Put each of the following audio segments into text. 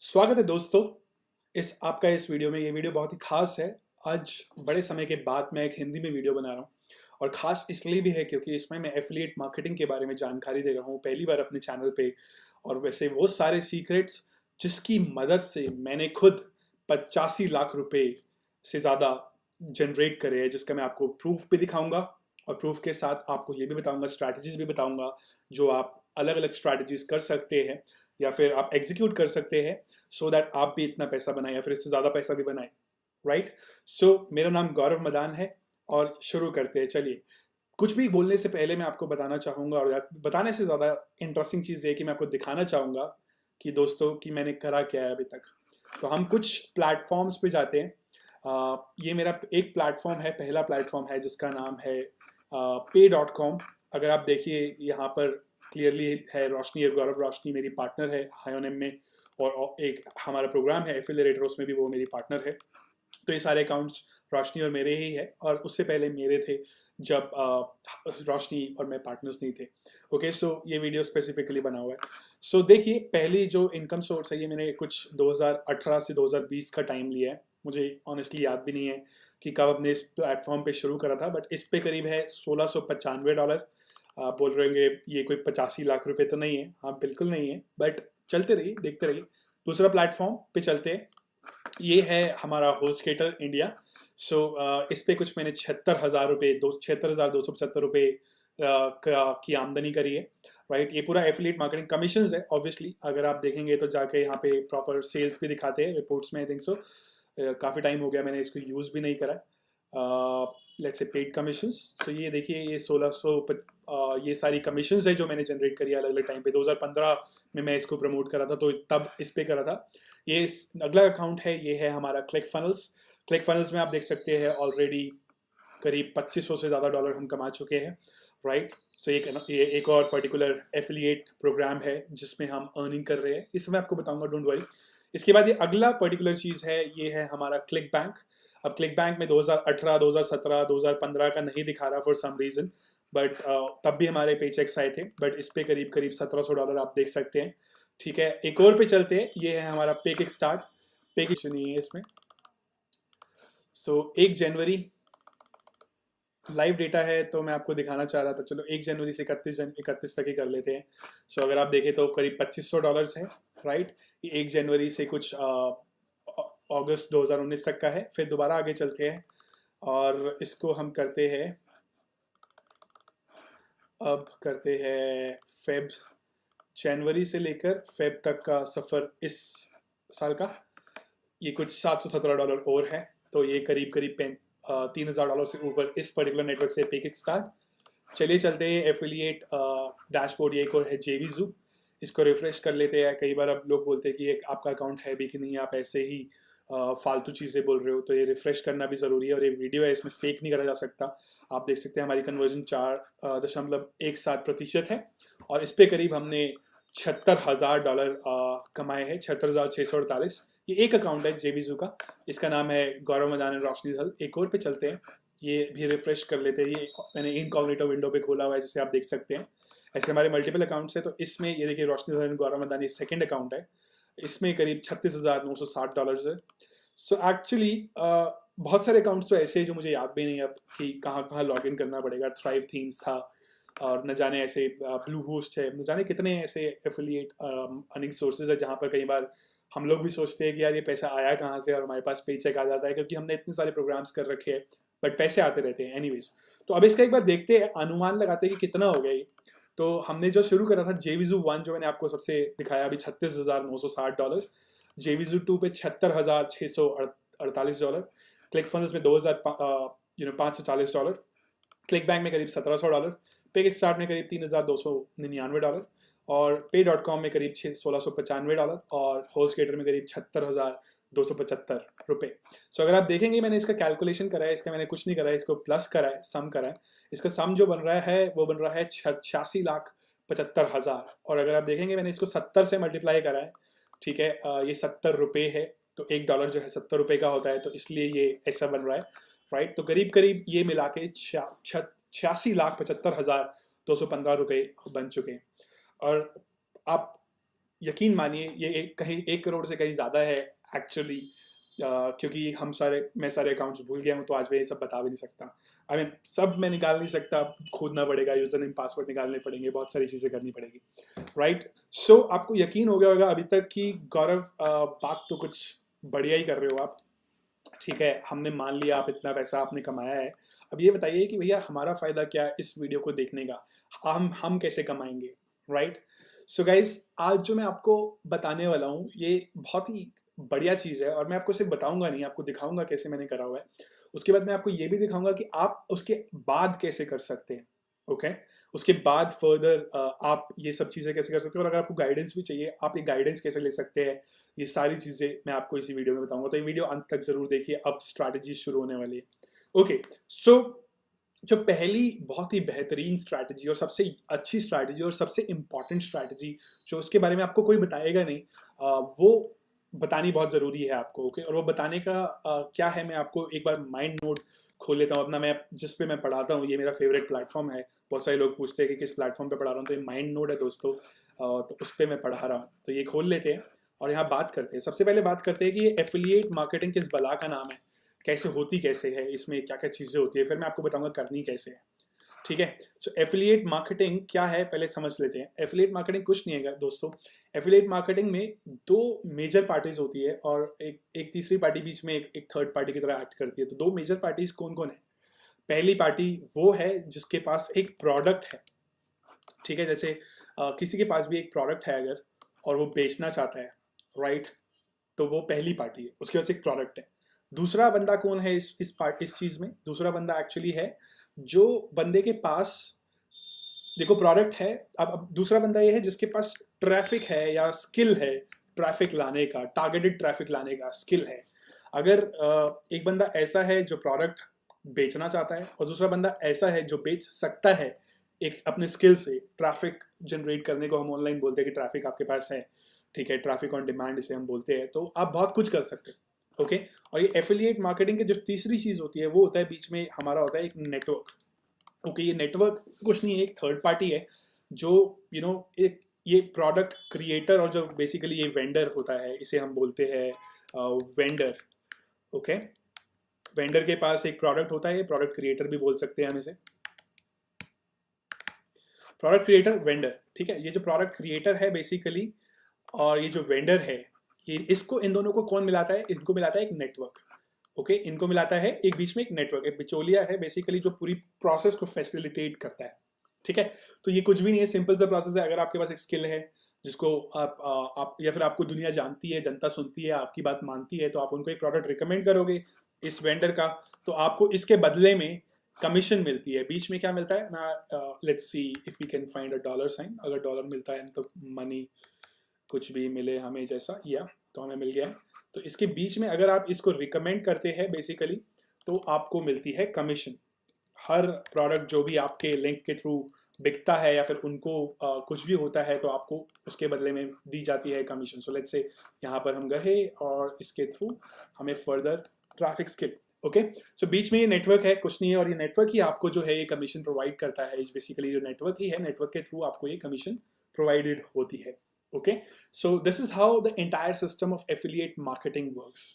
स्वागत है दोस्तों इस आपका इस वीडियो में। ये वीडियो बहुत ही खास है। आज बड़े समय के बाद मैं एक हिंदी में वीडियो बना रहा हूँ और ख़ास इसलिए भी है क्योंकि इसमें मैं एफिलिएट मार्केटिंग के बारे में जानकारी दे रहा हूँ पहली बार अपने चैनल पे। और वैसे वो सारे सीक्रेट्स जिसकी मदद से मैंने खुद 85 लाख रुपए से ज़्यादा जनरेट करे हैं, जिसका मैं आपको प्रूफ भी दिखाऊंगा और प्रूफ के साथ आपको ये भी बताऊंगा, स्ट्रैटेजीज भी बताऊंगा जो आप अलग अलग स्ट्रैटेजीज कर सकते हैं या फिर आप एग्जीक्यूट कर सकते हैं सो दैट आप भी इतना पैसा बनाए या फिर इससे ज़्यादा पैसा भी बनाए। राइट। सो मेरा नाम गौरव मदान है और शुरू करते हैं। चलिए, कुछ भी बोलने से पहले मैं आपको बताना चाहूँगा और बताने से ज़्यादा इंटरेस्टिंग चीज़ ये कि मैं आपको दिखाना चाहूँगा कि दोस्तों कि मैंने करा क्या है अभी तक। तो हम कुछ प्लेटफॉर्म्स पे जाते हैं। ये मेरा एक प्लेटफॉर्म है, पहला प्लेटफॉर्म है जिसका नाम है pay.com। अगर आप देखिए यहाँ पर क्लियरली है रोशनी, गौरव रोशनी मेरी पार्टनर है हायोनिम में, और एक हमारा प्रोग्राम है एफिलिएटर, उसमें भी वो मेरी पार्टनर है। तो ये सारे अकाउंट्स रोशनी और मेरे ही है और उससे पहले मेरे थे जब रोशनी और मैं पार्टनर्स नहीं थे। ओके, सो ये वीडियो स्पेसिफिकली बना हुआ है। सो देखिए, पहली जो इनकम सोर्स है ये मैंने कुछ 2018 से 2020 का टाइम लिया है। मुझे ऑनेस्टली याद भी नहीं है कि कब अपने इस प्लेटफॉर्म पे शुरू करा था, बट इस पे करीब है $1695। आप बोल रहे होंगे ये कोई 85 लाख रुपए तो नहीं है। हाँ, बिल्कुल नहीं है, बट चलते रहिए, देखते रहिए। दूसरा प्लेटफॉर्म पे चलते हैं। ये है हमारा होस्टकेटर इंडिया। सो इस पे कुछ मैंने 76,000 रुपये, 76,275 रुपये की आमदनी करी है। राइट। ये पूरा एफिलिएट मार्केटिंग कमीशन है। ऑब्वियसली अगर आप देखेंगे तो जाके यहाँ पे प्रॉपर सेल्स भी दिखाते हैं रिपोर्ट्स में, आई थिंक सो। काफ़ी टाइम हो गया मैंने इसको यूज़ भी नहीं करा। Let's say paid commissions. तो ये देखिए, ये 1600 ये सारी कमीशंस है जो मैंने जनरेट करी अलग अलग टाइम पे। 2015 में मैं इसको प्रमोट करा था तो तब इस पे करा था। ये अगला अकाउंट है, ये है हमारा क्लिक फनल्स। क्लिक फनल्स में आप देख सकते हैं ऑलरेडी करीब 2500 से ज़्यादा डॉलर हम कमा चुके हैं। राइट। सो एक और पर्टिकुलर एफिलिएट प्रोग्राम है जिसमें हम अर्निंग कर रहे हैं, इसमें आपको बताऊंगा, डोंट वरी। इसके बाद ये अगला पर्टिकुलर चीज़ है, ये है हमारा क्लिक बैंक। अब क्लिक बैंक में 2018, 2017, 2015 का नहीं दिखा रहा फॉर सम रीज़न, बट तब भी हमारे पे चेक्स आए थे। बट इस पे करीब करीब $1700 आप देख सकते हैं। ठीक है, एक और पे चलते हैं। ये है हमारा पे किक स्टार्ट। पे किक नहीं है इसमें। सो 1 जनवरी लाइव डेटा है तो मैं आपको दिखाना चाह रहा था। चलो 1 जनवरी से 31 तक ही कर लेते हैं। सो अगर आप देखें तो करीब $2500 है। राइट। ये 1 जनवरी से कुछ अगस्त 2019 तक का है। फिर दोबारा आगे चलते हैं और इसको हम करते हैं, अब करते हैं फेब, जनवरी से लेकर फेब तक का सफ़र इस साल का। ये कुछ $717 और है। तो ये करीब करीब $3000 से ऊपर इस पर्टिकुलर नेटवर्क से पे किक स्टार्ट। चलिए चलते हैं एफिलिएट डैशबोर्ड। ये एक और है जेवीजू। इसको रिफ्रेश कर लेते हैं। कई बार अब लोग बोलते हैं कि एक आपका अकाउंट है भी कि नहीं, आप ऐसे ही फालतू चीज़ें बोल रहे हो, तो ये रिफ्रेश करना भी ज़रूरी है। और ये वीडियो है, इसमें फेक नहीं करा जा सकता। आप देख सकते हैं हमारी कन्वर्जन 4.17% है और इस पे करीब हमने $76,000 कमाए हैं। 76,648। ये एक अकाउंट है जेवीजू का, इसका नाम है गौरव मदान रोशनी धल। एक और पे चलते हैं, ये भी रिफ्रेश कर लेते हैं। ये मैंने इनकॉग्निटो विंडो पे खोला हुआ है, जैसे आप देख सकते हैं। ऐसे हमारे मल्टीपल अकाउंट्स हैं। तो इसमें ये देखिए, रोशनी धल गौरव मदान, ये सेकंड अकाउंट है। इसमें करीब $36,960 है। सो एक्चुअली बहुत सारे अकाउंट्स तो ऐसे हैं जो मुझे याद भी नहीं अब कि कहाँ कहाँ लॉग इन करना पड़ेगा। थ्राइव थीम्स था और न जाने ऐसे ब्लू होस्ट है, न जाने कितने ऐसे एफिलिएट अर्निंग सोर्सेज है जहाँ पर कई बार हम लोग भी सोचते हैं कि यार ये पैसा आया कहाँ से, और हमारे पास पे चेक आ जाता है क्योंकि हमने इतने सारे प्रोग्राम्स कर रखे हैं, बट पैसे आते रहते हैं एनीवेज। तो अब इसका एक बार देखते हैं, अनुमान लगाते हैं कि कितना हो गया ये। तो हमने जो शुरू करा था जेवीजू 1, जो मैंने आपको सबसे दिखाया अभी, $36,960। जेवीजू 2 पे $76,648। क्लिक फंड्स में 2,540। क्लिक बैंक में करीब $1,700। पे स्टार्ट में करीब $3,299 और पे.com में करीब $1,695 और होस्टगेटर में करीब $76,275। सो अगर आप देखेंगे, मैंने इसका कैलकुलेशन करा है, इसका मैंने कुछ नहीं करा है, इसको प्लस करा है, सम करा है। इसका सम जो बन रहा है वो बन रहा है 86,75,000। और अगर आप देखेंगे मैंने इसको 70 से मल्टीप्लाई करा है। ठीक है, ये $70 है तो $1 जो है $70 का होता है, तो इसलिए ये ऐसा बन रहा है। राइट। तो करीब करीब ये मिला के 86,75,215 रुपये बन चुके हैं। और आप यकीन मानिए ये कहीं 1 करोड़ से कहीं ज़्यादा है एक्चुअली, क्योंकि मैं सारे अकाउंट्स भूल गया हूँ, तो आज मैं ये सब बता भी नहीं सकता। आई मीन सब मैं निकाल नहीं सकता, खोदना पड़ेगा, यूजर नेम पासवर्ड निकालने पड़ेंगे, बहुत सारी चीज़ें करनी पड़ेगी, राइट। सो आपको यकीन हो गया होगा अभी तक कि गौरव बात तो कुछ बढ़िया ही कर रहे हो आप, ठीक है, हमने मान लिया आप इतना पैसा आपने कमाया है। अब ये बताइए कि भैया हमारा फ़ायदा क्या है इस वीडियो को देखने का, हम कैसे कमाएंगे, राइट। सो गाइज आज जो मैं आपको बताने वाला हूँ ये बहुत ही बढ़िया चीज़ है, और मैं आपको सिर्फ बताऊंगा नहीं, आपको दिखाऊंगा कैसे मैंने करा हुआ है। उसके बाद मैं आपको ये भी दिखाऊंगा कि आप उसके बाद कैसे कर सकते हैं, ओके। उसके बाद फर्दर आप ये सब चीज़ें कैसे कर सकते हो, और अगर आपको गाइडेंस भी चाहिए आप ये गाइडेंस कैसे ले सकते हैं, ये सारी चीज़ें मैं आपको इसी वीडियो में बताऊंगा। तो ये वीडियो अंत तक जरूर देखिए, अब स्ट्रैटेजी शुरू होने वाली है, ओके। सो जो पहली बहुत ही बेहतरीन स्ट्रैटेजी और सबसे अच्छी स्ट्रैटेजी और सबसे इम्पॉर्टेंट स्ट्रैटेजी जो उसके बारे में आपको कोई बताएगा नहीं, वो बतानी बहुत ज़रूरी है आपको, ओके। और वो बताने का क्या है, मैं आपको एक बार माइंड नोट खोल लेता हूँ अपना, मैं जिस पे मैं पढ़ाता हूँ, ये मेरा फेवरेट प्लेटफॉर्म है। बहुत सारे लोग पूछते हैं कि किस प्लेटफॉर्म पे पढ़ा रहा हूँ, तो ये माइंड नोट है दोस्तों, तो उस पर मैं पढ़ा रहा हूँ। तो ये खोल लेते हैं और यहाँ बात करते हैं। सबसे पहले बात करते हैं कि ये एफिलिएट मार्केटिंग किस बला का नाम है, कैसे होती कैसे है, इसमें क्या क्या चीज़ें होती है, फिर मैं आपको बताऊंगा करनी कैसे है, ठीक है। सो एफिलिएट मार्केटिंग क्या है पहले समझ लेते हैं। एफिलिएट मार्केटिंग कुछ नहीं है दोस्तों। एफिलिएट मार्केटिंग में 2 मेजर पार्टीज होती है और एक तीसरी पार्टी बीच में एक थर्ड पार्टी की तरह एक्ट करती है। तो 2 मेजर पार्टीज कौन कौन है? पहली पार्टी वो है जिसके पास एक प्रोडक्ट है, ठीक है। जैसे किसी के पास भी एक प्रोडक्ट है अगर, और वो बेचना चाहता है, राइट, तो वो पहली पार्टी है, उसके पास एक प्रोडक्ट है। दूसरा बंदा कौन है इस चीज में? दूसरा बंदा एक्चुअली है जो बंदे के पास, देखो प्रोडक्ट है, अब दूसरा बंदा ये है जिसके पास ट्रैफिक है या स्किल है, ट्रैफिक लाने का, टारगेटेड ट्रैफिक लाने का स्किल है। अगर एक बंदा ऐसा है जो प्रोडक्ट बेचना चाहता है, और दूसरा बंदा ऐसा है जो बेच सकता है एक अपने स्किल से ट्रैफिक जनरेट करने को, हम ऑनलाइन बोलते हैं कि ट्रैफिक आपके पास है, ठीक है, ट्रैफिक ऑन डिमांड इसे हम बोलते हैं, तो आप बहुत कुछ कर सकते हैं, ओके। और ये एफिलिएट मार्केटिंग की जो तीसरी चीज होती है वो होता है बीच में हमारा होता है एक नेटवर्क, ओके। ये नेटवर्क कुछ नहीं है, एक थर्ड पार्टी है जो एक ये प्रोडक्ट क्रिएटर और जो बेसिकली ये वेंडर होता है, इसे हम बोलते हैं वेंडर, ओके। वेंडर के पास एक प्रोडक्ट होता है, प्रोडक्ट क्रिएटर भी बोल सकते हैं हम इसे, प्रोडक्ट क्रिएटर वेंडर, ठीक है। ये जो प्रोडक्ट क्रिएटर है बेसिकली, और ये जो वेंडर है, ये इसको इन दोनों को कौन मिलाता है? इनको मिलाता है एक नेटवर्क, ओके। इनको मिलाता है एक बीच में एक नेटवर्क, एक बिचौलिया है बेसिकली जो पूरी प्रोसेस को फैसिलिटेट करता है, ठीक है। तो ये कुछ भी नहीं है, सिंपल सा प्रोसेस है। अगर आपके पास एक स्किल है जिसको आप या फिर आपको दुनिया जानती है, जनता सुनती है, आपकी बात मानती है, तो आप उनको एक प्रोडक्ट रिकमेंड करोगे इस वेंडर का, तो आपको इसके बदले में कमीशन मिलती है। बीच में क्या मिलता है, मैं let's see if we can find a dollar sign, अगर डॉलर मिलता है तो मनी कुछ भी मिले हमें जैसा, या तो हमें मिल गया है। तो इसके बीच में अगर आप इसको रिकमेंड करते हैं बेसिकली, तो आपको मिलती है कमीशन। हर प्रोडक्ट जो भी आपके लिंक के थ्रू बिकता है या फिर उनको कुछ भी होता है, तो आपको उसके बदले में दी जाती है कमीशन। सो लेट्स से यहाँ पर हम गए और इसके थ्रू हमें फर्दर ट्रैफिक स्किल, ओके। सो बीच में ये नेटवर्क है, कुछ नहीं है, और ये नेटवर्क ही आपको जो है ये कमीशन प्रोवाइड करता है। बेसिकली जो नेटवर्क ही है, नेटवर्क के थ्रू आपको ये कमीशन प्रोवाइडेड होती है, okay. So this is how the entire system of affiliate marketing works,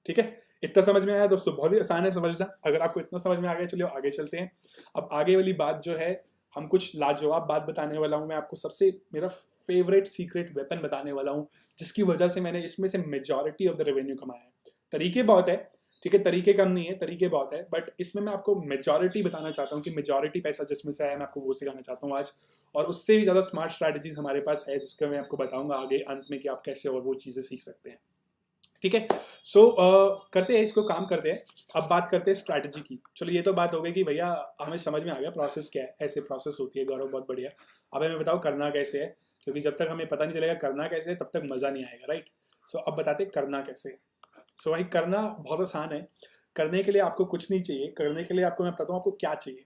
ठीक है। इतना समझ में आया दोस्तों? बहुत ही आसान है समझना। अगर आपको इतना समझ में आ गया, चलिए आगे चलते हैं। अब आगे वाली बात जो है, हम कुछ लाजवाब बात बताने वाला हूँ मैं आपको, सबसे मेरा फेवरेट सीक्रेट वेपन बताने वाला हूँ, जिसकी वजह से मैंने इसमें से मेजॉरिटी ऑफ द रेवेन्यू कमाया है। तरीके बहुत है, ठीक है, तरीके कम नहीं है, तरीके बहुत है, बट इसमें मैं आपको मेजॉरिटी बताना चाहता हूँ कि मेजॉरिटी पैसा जिसमें से आया, मैं आपको वो सिखाना चाहता हूँ आज। और उससे भी ज़्यादा स्मार्ट स्ट्रैटेजीज हमारे पास है, जिसका मैं आपको बताऊंगा आगे अंत में कि आप कैसे और वो चीज़ें सीख सकते हैं, ठीक है। सो करते हैं इसको, काम करते हैं। अब बात करते हैं स्ट्रैटेजी की। चलो ये तो बात हो गई कि भैया हमें समझ में आ गया प्रोसेस क्या है, ऐसे प्रोसेस होती है गौरव, बहुत बढ़िया। अब हमें बताओ करना कैसे है, क्योंकि जब तक हमें पता नहीं चलेगा करना कैसे है तब तक मज़ा नहीं आएगा, राइट। सो अब बताते करना कैसे। सो भाई करना बहुत आसान है। करने के लिए आपको कुछ नहीं चाहिए, करने के लिए आपको मैं बताता हूँ आपको क्या चाहिए।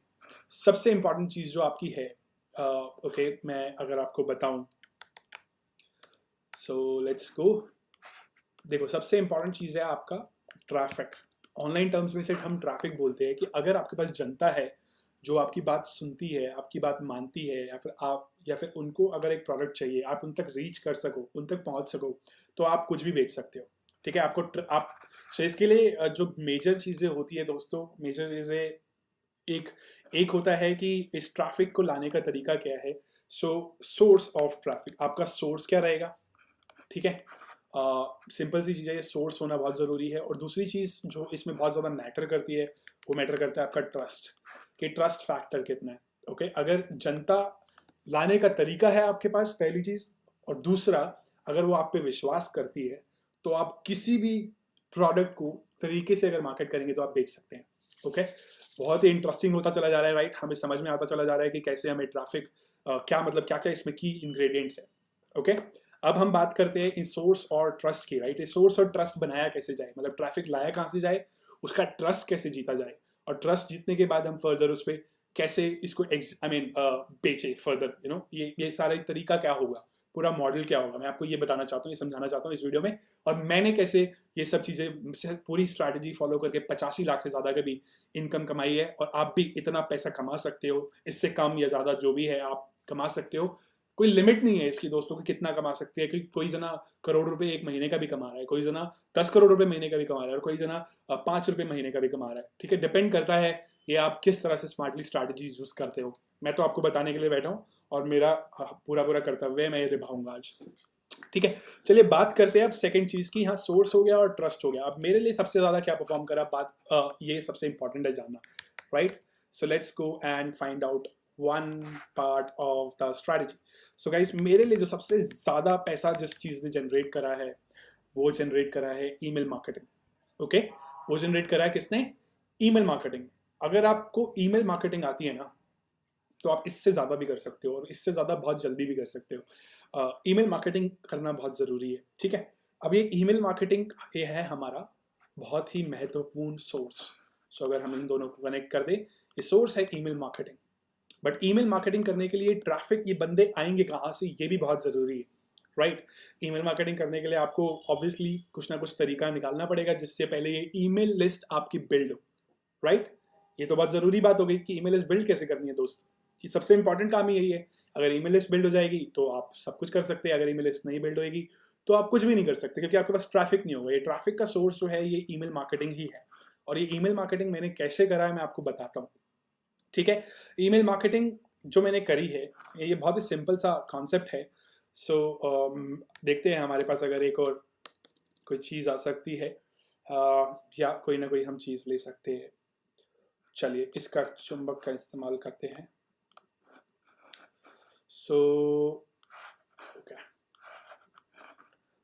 सबसे इंपॉर्टेंट चीज़ जो आपकी है, ओके, मैं अगर आपको बताऊँ, सो लेट्स गो। देखो सबसे इंपॉर्टेंट चीज़ है आपका ट्रैफिक। ऑनलाइन टर्म्स में सिर्फ हम ट्रैफिक बोलते हैं कि अगर आपके पास जनता है जो आपकी बात सुनती है, आपकी बात मानती है, या फिर उनको अगर एक प्रोडक्ट चाहिए, आप उन तक रीच कर सको, उन तक पहुंच सको, तो आप कुछ भी बेच सकते हो। ठीक है, आप सो इसके लिए जो मेजर चीज़ें होती है दोस्तों, मेजर चीज़ें एक एक होता है कि इस ट्रैफिक को लाने का तरीका क्या है। सो सोर्स ऑफ ट्रैफिक, आपका सोर्स क्या रहेगा। ठीक है, सिंपल सी चीज़ है, ये सोर्स होना बहुत ज़रूरी है। और दूसरी चीज़ जो इसमें बहुत ज़्यादा मैटर करती है, वो मैटर करता है आपका ट्रस्ट, कि ट्रस्ट फैक्टर कितना है। ओके, अगर जनता लाने का तरीका है आपके पास, पहली चीज़, और दूसरा अगर वो आप पे विश्वास करती है, तो आप किसी भी प्रोडक्ट को तरीके से अगर मार्केट करेंगे तो आप बेच सकते हैं। ओके, बहुत ही इंटरेस्टिंग होता चला जा रहा है, राइट। हमें समझ में आता चला जा रहा है कि कैसे हमें ट्रैफिक, क्या मतलब क्या क्या इसमें की इंग्रेडिएंट्स है। ओके, अब हम बात करते हैं इन सोर्स और ट्रस्ट की, राइट। इस सोर्स और ट्रस्ट बनाया कैसे जाए, मतलब ट्रैफिक लाया कहाँ से जाए, उसका ट्रस्ट कैसे जीता जाए, और ट्रस्ट जीतने के बाद हम फर्दर उस पर कैसे इसको बेचे फर्दर, ये सारा तरीका क्या होगा, पूरा मॉडल क्या होगा, मैं आपको ये बताना चाहता हूँ, ये समझाना चाहता हूँ इस वीडियो में। और मैंने कैसे ये सब चीज़ें पूरी स्ट्रैटेजी फॉलो करके 85 लाख से ज़्यादा का भी इनकम कमाई है, और आप भी इतना पैसा कमा सकते हो, इससे कम या ज़्यादा जो भी है आप कमा सकते हो। कोई लिमिट नहीं है इसकी दोस्तों कि कितना कमा सकते हैं, क्योंकि कोई जना करोड़ रुपए एक महीने का भी कमा रहा है, कोई जना 10 करोड़ रुपए महीने का भी कमा रहा है, और कोई जना 5 रुपए महीने का भी कमा रहा है। ठीक है, डिपेंड करता है ये आप किस तरह से स्मार्टली स्ट्रैटेजीज यूज करते हो। मैं तो आपको बताने के लिए बैठा हूँ, और मेरा पूरा पूरा कर्तव्य है, मैं ये निभाऊंगा आज। ठीक है, चलिए बात करते हैं अब सेकंड चीज की। हाँ, सोर्स हो गया और ट्रस्ट हो गया। अब मेरे लिए सबसे ज्यादा क्या परफॉर्म करा, ये सबसे इंपॉर्टेंट है जानना, right. So let's go and find out one part of the strategy. So guys, मेरे लिए जो सबसे ज्यादा पैसा जिस चीज ने जनरेट करा है, वो जनरेट करा है ईमेल मार्केटिंग। ओके, वो जनरेट करा है किसने, ईमेल मार्केटिंग। अगर आपको ईमेल मार्केटिंग आती है ना, तो आप इससे ज़्यादा भी कर सकते हो, और इससे ज़्यादा बहुत जल्दी भी कर सकते हो। ईमेल मार्केटिंग करना बहुत ज़रूरी है। ठीक है, अब ये ईमेल मार्केटिंग ये है हमारा बहुत ही महत्वपूर्ण सोर्स। सो अगर हम इन दोनों को कनेक्ट कर दें, ये सोर्स है email marketing. But email marketing करने के लिए ट्रैफिक, ये बंदे आएंगे कहाँ से, ये भी बहुत ज़रूरी है, राइट। ईमेल मार्केटिंग करने के लिए आपको ऑब्वियसली कुछ ना कुछ तरीका निकालना पड़ेगा, जिससे पहले ये ईमेल लिस्ट आपकी बिल्ड हो, राइट। ये तो बहुत ज़रूरी बात हो गई कि ईमेल लिस्ट बिल्ड कैसे करनी है दोस्त, कि सबसे इंपॉर्टेंट काम ही यही है। अगर ईमेल लिस्ट बिल्ड हो जाएगी तो आप सब कुछ कर सकते हैं, अगर ईमेल लिस्ट नहीं बिल्ड होएगी तो आप कुछ भी नहीं कर सकते, क्योंकि आपके पास ट्रैफिक नहीं होगा। ये ट्रैफिक का सोर्स जो है ये ईमेल मार्केटिंग ही है। और ये ईमेल मार्केटिंग मैंने कैसे करा है मैं आपको बताता हूँ। ठीक है, ईमेल मार्केटिंग जो मैंने करी है, ये बहुत ही सिंपल सा कॉन्सेप्ट है। सो देखते हैं हमारे पास अगर एक और कोई चीज़ आ सकती है, या कोई ना कोई हम चीज़ ले सकते हैं। चलिए इसका चुंबक का इस्तेमाल करते हैं। सो ओके,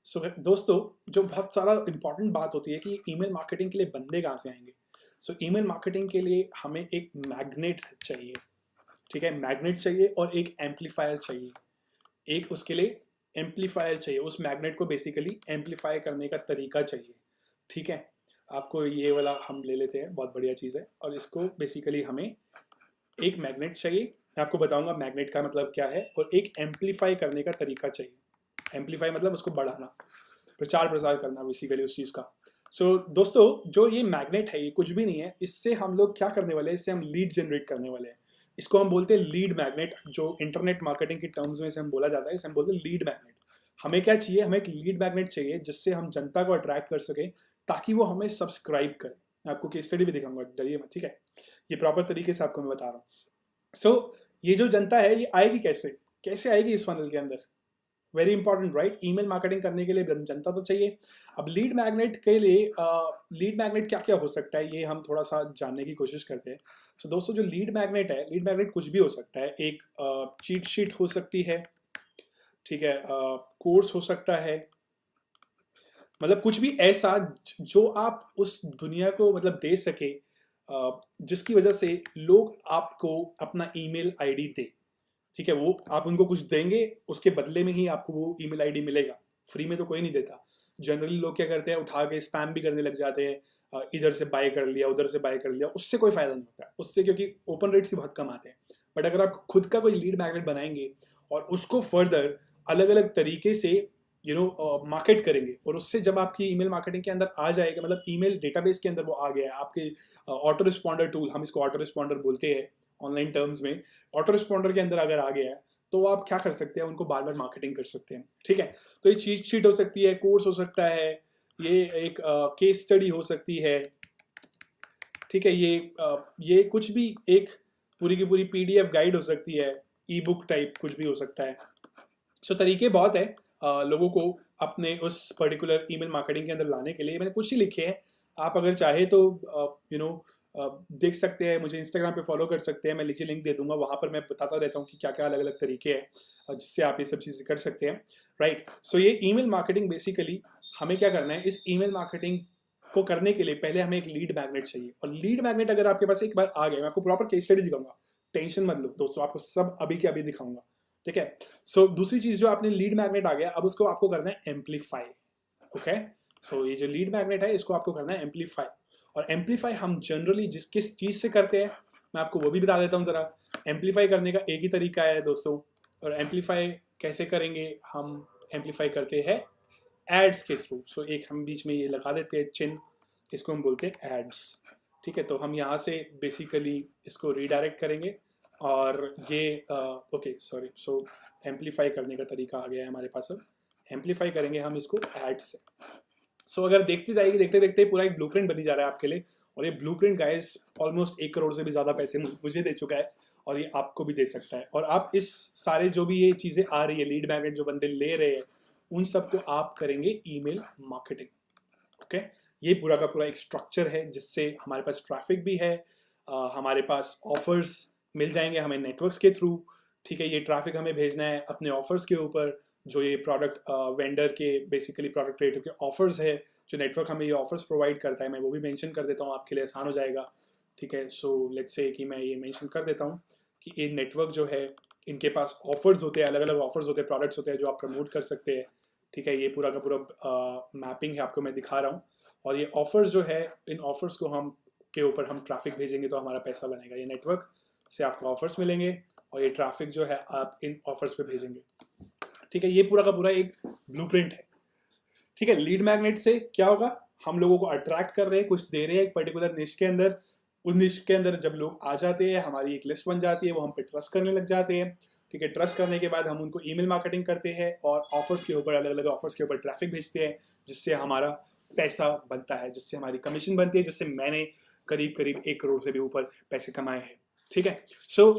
सो दोस्तों, जो बहुत सारा इंपॉर्टेंट बात होती है कि ईमेल मार्केटिंग के लिए बंदे कहाँ से आएंगे। सो ईमेल मार्केटिंग के लिए हमें एक मैग्नेट चाहिए। ठीक है, मैग्नेट चाहिए और एक एम्पलीफायर चाहिए। एक उसके लिए एम्पलीफायर चाहिए, उस मैग्नेट को बेसिकली एम्पलीफाई करने का तरीका चाहिए। ठीक है, आपको ये वाला हम ले लेते हैं, बहुत बढ़िया चीज़ है। और इसको बेसिकली हमें एक मैग्नेट चाहिए, मैं आपको बताऊंगा मैग्नेट का मतलब क्या है, और एक एम्पलीफाई करने का तरीका चाहिए। एम्पलीफाई मतलब उसको बढ़ाना, प्रचार प्रसार करना बेसिकली उस चीज़ का। सो दोस्तों, जो ये मैग्नेट है ये कुछ भी नहीं है, इससे हम लोग क्या करने वाले हैं, इससे हम लीड जनरेट करने वाले हैं। इसको हम बोलते हैं लीड मैग्नेट, जो इंटरनेट मार्केटिंग की टर्म्स में इसे हम बोला जाता है, इसे हम बोलते हैं लीड मैग्नेट। हमें क्या चाहिए, हमें एक लीड मैग्नेट चाहिए जिससे हम जनता को अट्रैक्ट कर सकें, ताकि वो हमें सब्सक्राइब करे। मैं आपको केस स्टडी भी दिखाऊंगा, डरिए मत। ठीक है, ये प्रॉपर तरीके से आपको मैं बता रहा हूँ। सो ये जो जनता है ये आएगी कैसे, कैसे आएगी इस फनल के अंदर, very important, right. Email marketing करने के लिए जनता तो चाहिए। अब लीड मैग्नेट के लिए लीड मैग्नेट क्या क्या हो सकता है, ये हम थोड़ा सा जानने की कोशिश करते हैं। सो दोस्तों, जो लीड मैग्नेट है, लीड मैग्नेट कुछ भी हो सकता है। एक चीट शीट हो सकती है, ठीक है, कोर्स हो सकता है, मतलब कुछ भी ऐसा जो आप उस दुनिया को मतलब दे सके, जिसकी वजह से लोग आपको अपना ईमेल आईडी दे। ठीक है, वो आप उनको कुछ देंगे, उसके बदले में ही आपको वो ईमेल आईडी मिलेगा। फ्री में तो कोई नहीं देता। जनरली लोग क्या करते हैं, उठा के स्पैम भी करने लग जाते हैं, इधर से बाय कर लिया, उधर से बाय कर लिया, उससे कोई फायदा नहीं होता उससे, क्योंकि ओपन रेट्स ही बहुत कम आते हैं। बट अगर आप खुद का कोई लीड मैग्नेट बनाएंगे और उसको फर्दर अलग अलग तरीके से मार्केट करेंगे, और उससे जब आपकी ईमेल मार्केटिंग के अंदर आ जाएगा, मतलब ईमेल डेटाबेस के अंदर वो आ गया है, आपके ऑटो रिस्पॉन्डर टूल, हम इसको ऑटो रिस्पॉन्डर बोलते हैं, ऑनलाइन टर्म्स में ऑटो रिस्पॉन्डर के अंदर अगर आ गया है तो आप क्या कर सकते हैं, उनको बार बार मार्केटिंग कर सकते हैं। ठीक है, तो ये चीट शीट हो सकती है, कोर्स हो सकता है, ये एक केस स्टडी हो सकती है। ठीक है, ये कुछ भी एक पूरी की पूरी पीडीएफ गाइड हो सकती है, ई बुक टाइप कुछ भी हो सकता है। सो तरीके बहुत है लोगों को अपने उस पर्टिकुलर ईमेल मार्केटिंग के अंदर लाने के लिए। मैंने कुछ ही लिखे हैं, आप अगर चाहे तो देख सकते हैं, मुझे इंस्टाग्राम पे फॉलो कर सकते हैं, मैं नीचे लिंक दे दूंगा, वहाँ पर मैं बताता रहता हूँ कि क्या क्या अलग अलग तरीके हैं जिससे आप ये सब चीज़ें कर सकते हैं। राइट, सो ये ईमेल मार्केटिंग बेसिकली हमें क्या करना है, इस ईमेल मार्केटिंग को करने के लिए पहले हमें एक लीड मैग्नेट चाहिए। और लीड मैग्नेट अगर आपके पास एक बार आ गया, मैं आपको प्रॉपर केस स्टडी दिखाऊंगा, टेंशन मत लो दोस्तों, आपको सब अभी के अभी दिखाऊंगा। ठीक है, सो दूसरी चीज जो आपने लीड मैग्नेट आ गया, अब उसको आपको करना है एम्पलीफाई। ओके, सो ये जो लीड मैग्नेट है इसको आपको करना है एम्पलीफाई। और एम्पलीफाई हम जनरली किस चीज से करते हैं, मैं आपको वो भी बता देता हूँ जरा। एम्पलीफाई करने का एक ही तरीका है दोस्तों, और एम्पलीफाई कैसे करेंगे, हम एम्पलीफाई करते हैं एड्स के थ्रू। सो एक हम बीच में ये लगा देते हैं चिन्ह, इसको हम बोलते हैं एड्स। ठीक है, तो हम यहाँ से बेसिकली इसको रीडायरेक्ट करेंगे और ये ओके सॉरी, सो एम्पलीफाई करने का तरीका आ गया है हमारे पास। अब एम्पलीफाई करेंगे हम इसको एड्स से। सो अगर देखते जाएगी, देखते देखते पूरा एक ब्लूप्रिंट बनी जा रहा है आपके लिए। और ये ब्लूप्रिंट गाइस ऑलमोस्ट 1 करोड़ से भी ज़्यादा पैसे मुझे दे चुका है, और ये आपको भी दे सकता है। और आप इस सारे जो भी ये चीज़ें आ रही है, लीड मैग्नेट जो बंदे ले रहे हैं, उन सबको आप करेंगे ईमेल मार्केटिंग। ओके, ये पूरा का पूरा एक स्ट्रक्चर है जिससे हमारे पास ट्रैफिक भी है, हमारे पास ऑफर्स मिल जाएंगे हमें नेटवर्क्स के थ्रू। ठीक है, ये ट्रैफिक हमें भेजना है अपने ऑफर्स के ऊपर, जो ये प्रोडक्ट वेंडर के बेसिकली प्रोडक्ट क्रिएटर के ऑफर्स है, जो नेटवर्क हमें ये ऑफर्स प्रोवाइड करता है। मैं वो भी मेंशन कर देता हूँ, आपके लिए आसान हो जाएगा। ठीक है, सो लेट्स से कि मैं ये मेंशन कर देता हूँ कि ये नेटवर्क जो है, इनके पास ऑफर्स होते हैं, अलग अलग ऑफर्स होते हैं, प्रोडक्ट्स होते हैं जो आप प्रमोट कर सकते हैं। ठीक है, ये पूरा का पूरा मैपिंग है, आपको मैं दिखा रहा हूँ। और ये ऑफर्स जो है, इन ऑफर्स को हम के ऊपर हम ट्रैफिक भेजेंगे तो हमारा पैसा बनेगा। ये नेटवर्क से आपको ऑफर्स मिलेंगे और ये ट्रैफिक जो है आप इन ऑफर्स पे भेजेंगे। ठीक है, ये पूरा का पूरा एक ब्लूप्रिंट है। ठीक है, लीड मैग्नेट से क्या होगा, हम लोगों को अट्रैक्ट कर रहे हैं, कुछ दे रहे हैं एक पर्टिकुलर निश के अंदर। उस निश के अंदर जब लोग आ जाते हैं, हमारी एक लिस्ट बन जाती है, वो हम पे ट्रस्ट करने लग जाते हैं। ठीक है, ट्रस्ट करने के बाद हम उनको ईमेल मार्केटिंग करते हैं और ऑफर्स के ऊपर, अलग अलग ऑफर्स के ऊपर ट्रैफिक भेजते हैं, जिससे हमारा पैसा बनता है, जिससे हमारी कमीशन बनती है, जिससे मैंने करीब करीब 1 करोड़ से भी ऊपर पैसे कमाए हैं। ठीक है, सो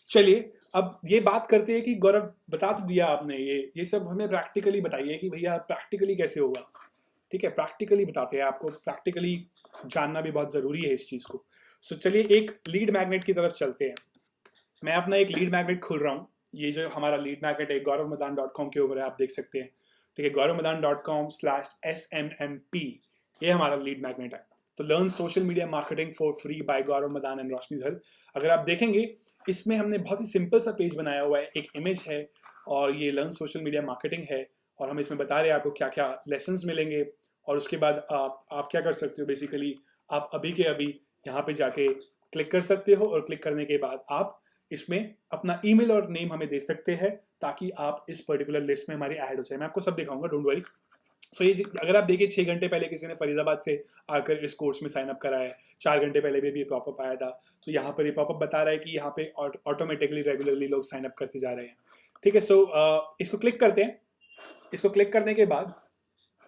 चलिए अब ये बात करते हैं कि गौरव बता तो दिया आपने, ये सब हमें प्रैक्टिकली बताइए कि भैया प्रैक्टिकली कैसे होगा। ठीक है, प्रैक्टिकली बताते हैं आपको, प्रैक्टिकली जानना भी बहुत ज़रूरी है इस चीज़ को। सो चलिए एक लीड मैग्नेट की तरफ चलते हैं। मैं अपना एक लीड मैग्नेट खोल रहा हूँ। ये जो हमारा लीड मैग्नेट है gauravmadan.com के ऊपर है, आप देख सकते हैं। ठीक है, gauravmadan.com/SMMP, ये हमारा लीड मैग्नेट है। तो learn social media marketing for free by Gaurav Madan and Roshni Dhar. अगर आप देखेंगे, इसमें हमने बहुत ही सिंपल सा पेज बनाया हुआ है, एक इमेज है और ये लर्न सोशल मीडिया मार्केटिंग है, और हम इसमें बता रहे हैं आपको क्या क्या लेसन्स मिलेंगे। और उसके बाद आप क्या कर सकते हो, बेसिकली आप अभी के अभी यहाँ पे जाके क्लिक कर सकते हो, और क्लिक करने के बाद आप इसमें अपना ईमेल और नेम हमें दे सकते हैं, ताकि आप इस पर्टिकुलर लिस्ट में हमारी ऐड हो जाए। मैं आपको सब दिखाऊंगा, डोंट वरी। सो ये अगर आप देखिए, 6 घंटे पहले किसी ने फरीदाबाद से आकर इस कोर्स में साइन अप करा है, 4 घंटे पहले भी ये पॉपअप आया था। तो यहाँ पर ये पॉपअप बता रहा है कि यहाँ पे ऑटोमेटिकली रेगुलरली लोग साइन अप करते जा रहे हैं। ठीक है, सो इसको क्लिक करते हैं। इसको क्लिक करने के बाद